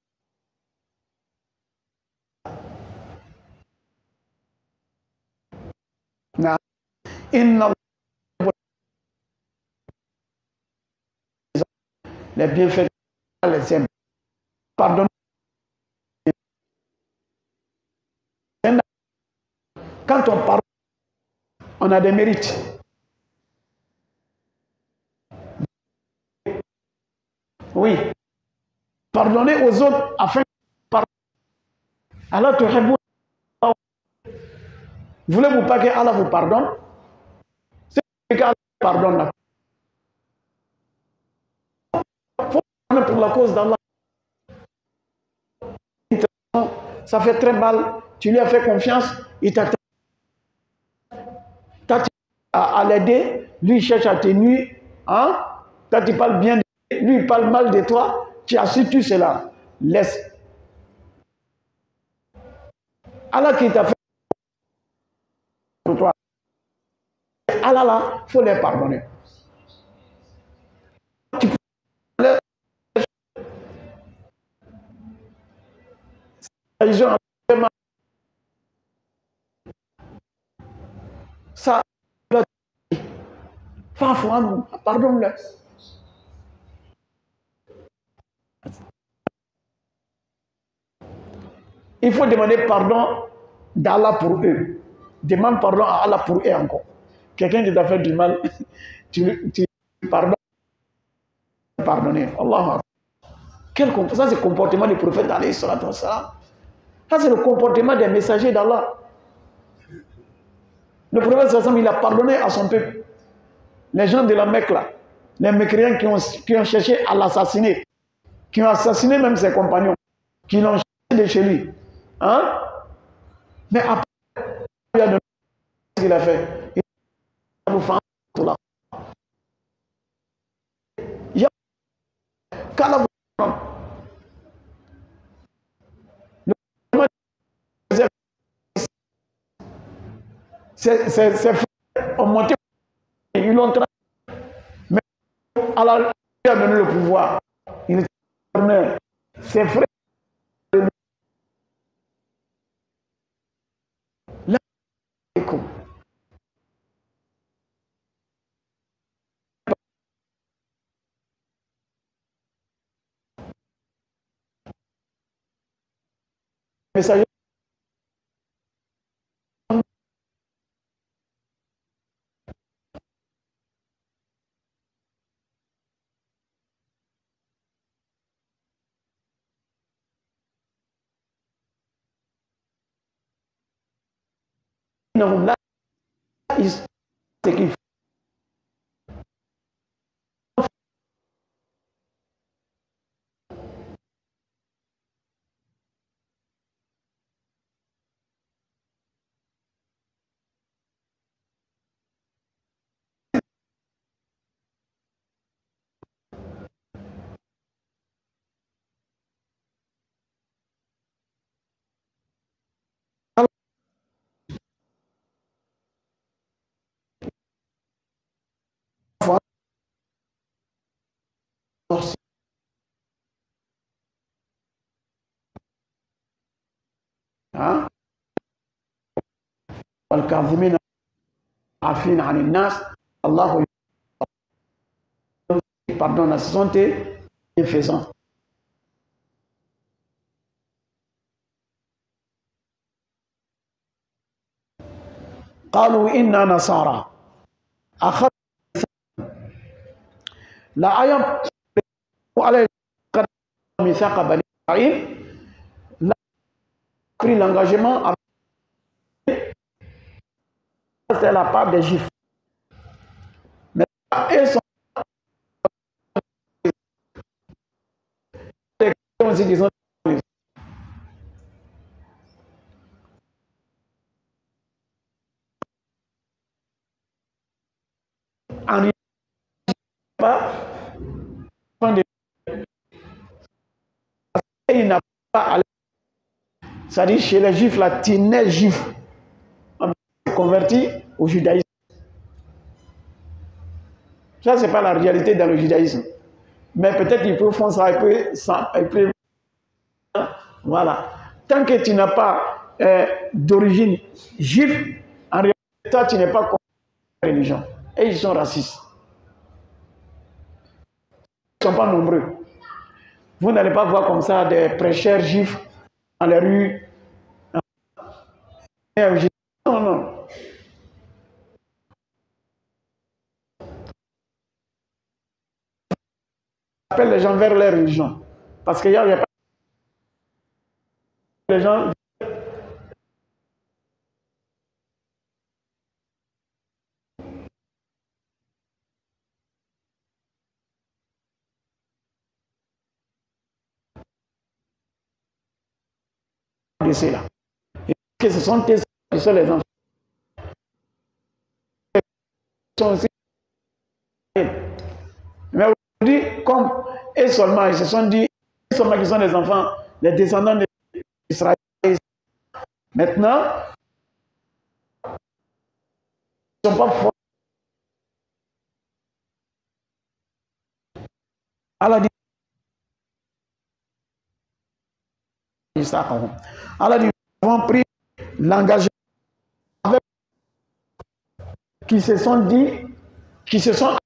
les bienfaits, les aime. Pardonne. Quand on pardonne, on a des mérites. Oui. Pardonnez aux autres afin de pardonner. Alors, voulez-vous pas que Allah vous pardonne? C'est qu'Allah pardonne là. Il faut pardonner pour la cause d'Allah. Ça fait très mal. Tu lui as fait confiance, il t'attend. À l'aider, lui il cherche à te nuire. Quand tu parles bien de lui, lui il parle mal de toi. Tu as su tout cela. Laisse. Allah qui t'a fait pour toi. Allah là, il faut les pardonner. Tu peux ça, pardonne-le. Il faut demander pardon d'Allah pour eux. Demande pardon à Allah pour eux encore. Quelqu'un qui t'a fait du mal, tu pardonnes. pardonner. Allah. Ça, c'est le comportement du prophète, alayhi salatu wassalam. Ça, c'est le comportement des messagers d'Allah. Le prophète, il a pardonné à son peuple. Les gens de la Mecque, là, les mécréants qui ont cherché à l'assassiner, qui ont assassiné même ses compagnons, qui l'ont cherché de chez lui. Hein? Mais après, il a donné ce qu'il a fait. Il a fait tout là. Il y a ses frères ont monté, ils l'ont trahi. Mais Allah lui a donné le pouvoir. Il est ses frères. Là, messager. Non, là, c'est qu'il faut. Hein? والكاظمين عافين عن الناس الله pardonne à son bienfaisant. قالوا إنا نصارى أخذ لا آية على ميثاق بني إسرائيل لا pris l'engagement de la part des Juifs. Mais eux sont qui sont en pas il n'a pas, c'est-à-dire chez les Juifs, la tinée juif converti au judaïsme. Ça, c'est pas la réalité dans le judaïsme. Mais peut-être ils peuvent faire ça un peu, voilà. Tant que tu n'as pas d'origine juive, en réalité, toi, tu n'es pas contre la religion. Et ils sont racistes. Ils ne sont pas nombreux. Vous n'allez pas voir comme ça des prêcheurs juifs dans les rues. Non, non. Appelle les gens vers leur religion. Parce qu'il n'y a pas les gens. De cela. Et que ce sont tes les enfants. Ils sont aussi. Mais aujourd'hui, comme eux seulement, ils se sont dit, eux seulement qui sont des enfants, les descendants d'Israël. Maintenant, ils ne sont pas forts. Allah dit, Allah dit, nous avons pris l'engagement avec qui se sont dit, qui se sont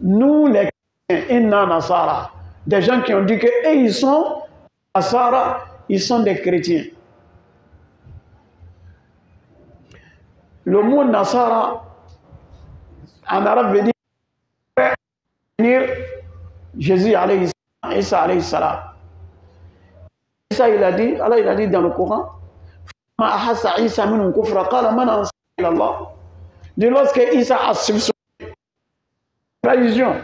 nous les chrétiens, Inna Nasara, des gens qui ont dit que eux, ils sont Nasara, ils sont des chrétiens. Le mot Nasara en arabe veut dire venir Jésus alayhi salam, Isa alayhi salam. Isa il a dit, Allah il a dit dans le Coran, de lorsque Isa a suivi son religion,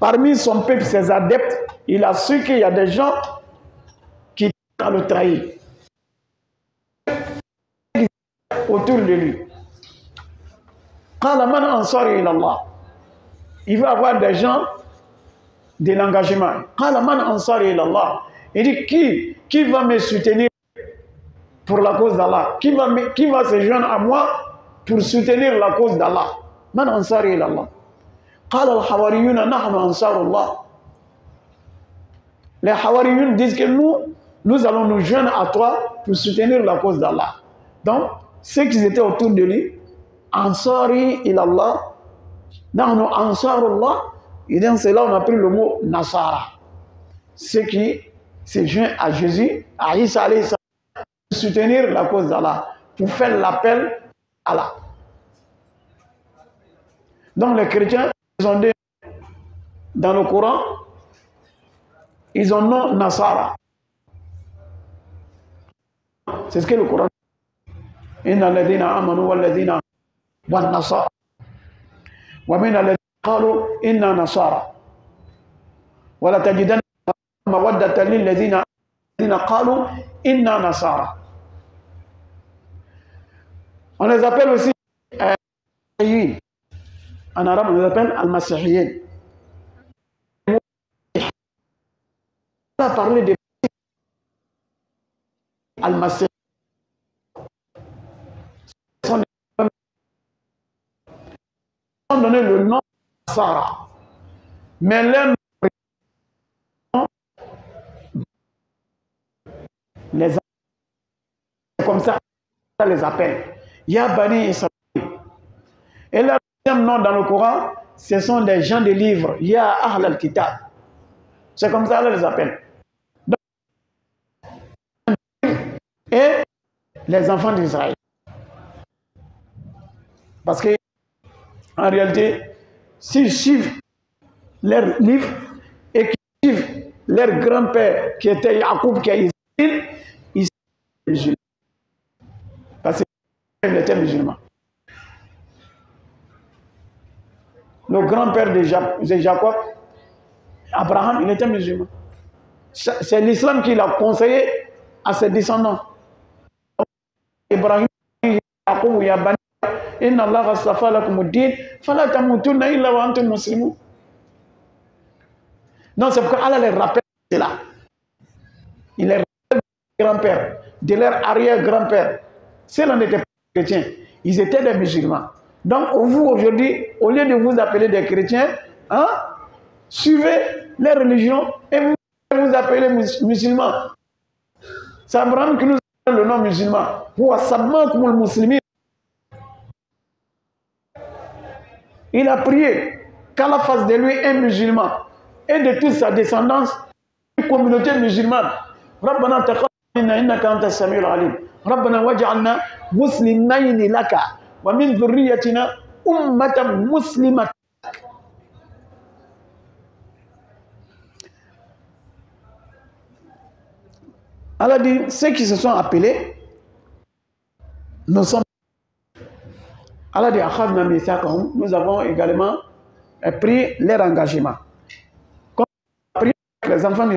parmi son peuple, ses adeptes, il a su qu'il y a des gens qui le trahir autour de lui. Il va avoir des gens de l'engagement. Il dit qui va me soutenir pour la cause d'Allah? Qui va se joindre à moi pour soutenir la cause d'Allah? Man ansari ilallah. Les Hawariyun disent que nous allons nous joindre à toi pour soutenir la cause d'Allah. Donc, ceux qui étaient autour de lui, ansari ilallah, nahnu ansarullah, et dans cela on a pris le mot Nasara. Ceux qui se joignent à Jésus, à Isa alayhi salam, pour soutenir la cause d'Allah, pour faire l'appel à Allah. Donc les chrétiens, ils ont dit, dans le Coran, ils ont nom Nasara. C'est ce que le Coran dit. Inna alladhina amanu walladhina wan nasara. Wa min alladhina qalu inna nasara. Wa la tajidanna mawaddatan lil ladhina qalu inna nasara. On les appelle aussi en arabe, on les appelle al-Masihiyin. On a parlé de al-Masih. Ils ont donné le nom de Sarah. Mais leur nom, les comme ça les appelle. Ya Bani Israël. Et leur deuxième nom dans le Coran, ce sont des gens de livres. Ya Ahl al-Kitab. C'est comme ça qu'on les appelle. Et les enfants d'Israël. Parce que, en réalité, s'ils suivent leurs livres et qu'ils suivent leur grand-père qui était Yacoub, qui est Israël, ils sont musulmans. Parce qu'il était musulman. Le grand-père de Jacob, Abraham, il était musulman. C'est l'islam qui l'a conseillé à ses descendants. Ibrahim, Yacoub, Yabani, Inna Allah astafa lakum ad-din, fala tamutunna illa wa antum muslimun. Non, c'est pourquoi Allah les rappelle cela. Il les rappelle de leur grand-père, de leur arrière-grand-père. Ceux-là n'étaient pas chrétiens, ils étaient des musulmans. Donc, vous aujourd'hui, au lieu de vous appeler des chrétiens, hein, suivez les religions et vous vous appelez musulmans. C'est Abraham qui nous donne le nom musulman. Il a prié qu'Allah fasse de lui un musulman et de toute sa descendance une communauté musulmane. Rabbana taqabbal minna innaka antas samiul alim. Rabbana waj'alna muslimayni laka wa min dhurriyyatina ummatan muslimatan. Allah dit, ceux qui se sont appelés, nous sommes. Allah dit, nous avons également pris leur engagement. Comme on a pris les enfants,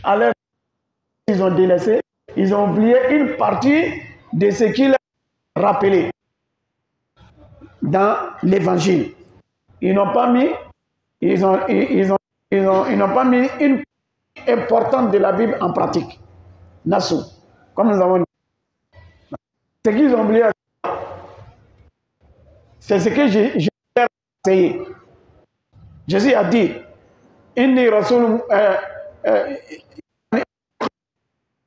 alors ils ont délaissé, ils ont oublié une partie de ce qu'il a rappelé dans l'évangile. Ils n'ont pas mis, ils n'ont pas mis une importante de la Bible en pratique. Nassou, comme nous avons dit. Ce qu'ils ont oublié, c'est ce que j'ai essayé. Jésus a dit, Inni Rasul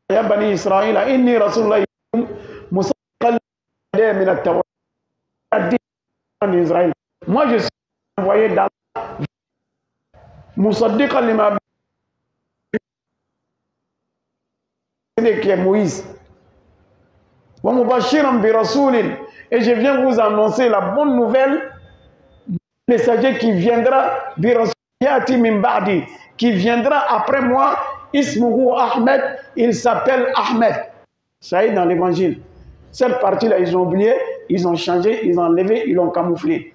Ya Bani Israël, Inni Rasulullah Musaqqal min at-Tawrat. Il a dit en Israël, moi je suis envoyé dans Musaddiqan lima qui est Moïse. Wa mubashiran bi rasulin Et je viens vous annoncer la bonne nouvelle du messager qui viendra, qui viendra après moi, Ismuhu Ahmed, il s'appelle Ahmed. Ça y est dans l'évangile. Cette partie-là, ils ont oublié, ils ont changé, ils ont enlevé, ils l'ont camouflé.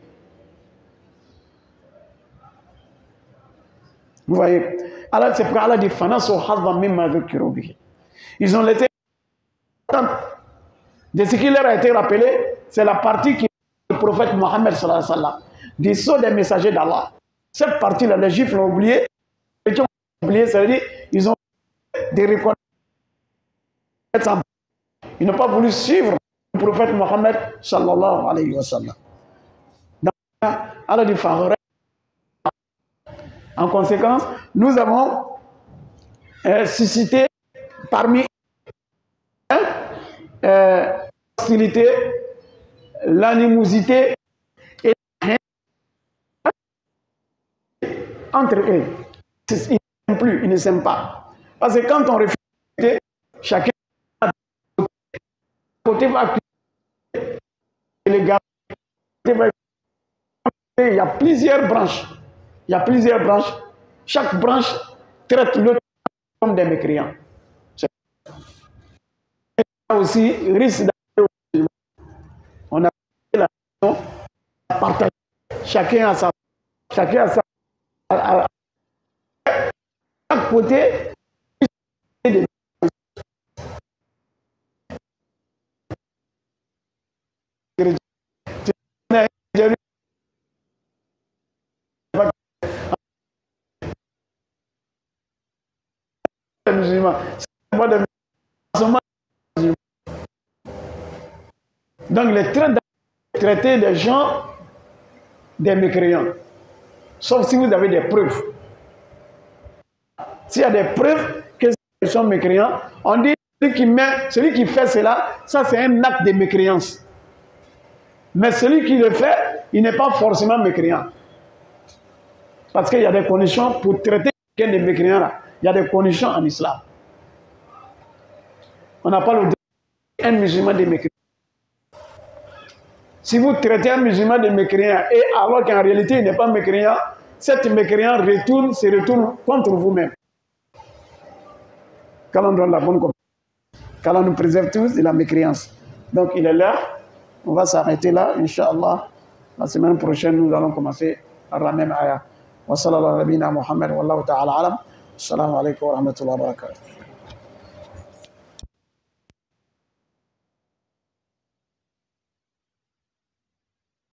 Vous voyez? Alors c'est pourquoi Allah dit ils ont laissé de ce qui leur a été rappelé, c'est la partie qui le prophète Mohammed sallallahu alayhi wa sallam, des sceaux des messagers d'Allah. Cette partie-là, les Juifs l'ont oublié, les chrétiens l'ont oublié, c'est-à-dire ils ont des reconnaissances. Ils n'ont pas voulu suivre le prophète Mohammed sallallahu alayhi wa sallam. Allah dit en conséquence, nous avons suscité parmi l'hostilité, l'animosité et la haine entre eux. Ils n'aiment plus, ils ne s'aiment pas. Parce que quand on refuse, chacun côté va accuser les gars. Il y a plusieurs branches. Il y a plusieurs branches. Chaque branche traite l'autre comme des mécréants. Aussi risque d'aller. On a la partage. Chacun a sa. Chacun a sa. À chaque côté. Donc les traiter des gens des mécréants, sauf si vous avez des preuves. S'il y a des preuves que ces sont mécréants, on dit celui qui fait cela, ça c'est un acte de mécréance. Mais celui qui le fait, il n'est pas forcément mécréant. Parce qu'il y a des conditions pour traiter quelqu'un de mécréant là. Il y a des conditions en islam. On n'a pas le droit d'un musulman de mécréant. Si vous traitez un musulman de mécréant et alors qu'en réalité il n'est pas mécréant, cet mécréant se retourne contre vous-même. Qu'Allah nous donne la bonne compagnie. Qu'Allah nous préserve tous de la mécréance. Donc il est l'heure. On va s'arrêter là, Inch'Allah. La semaine prochaine, nous allons commencer à la même ayah. Wa sallallahu ala nabina Muhammad wa Allahu ta'ala alam. Assalamu alaikum wa rahmatullahi wa barakatuh.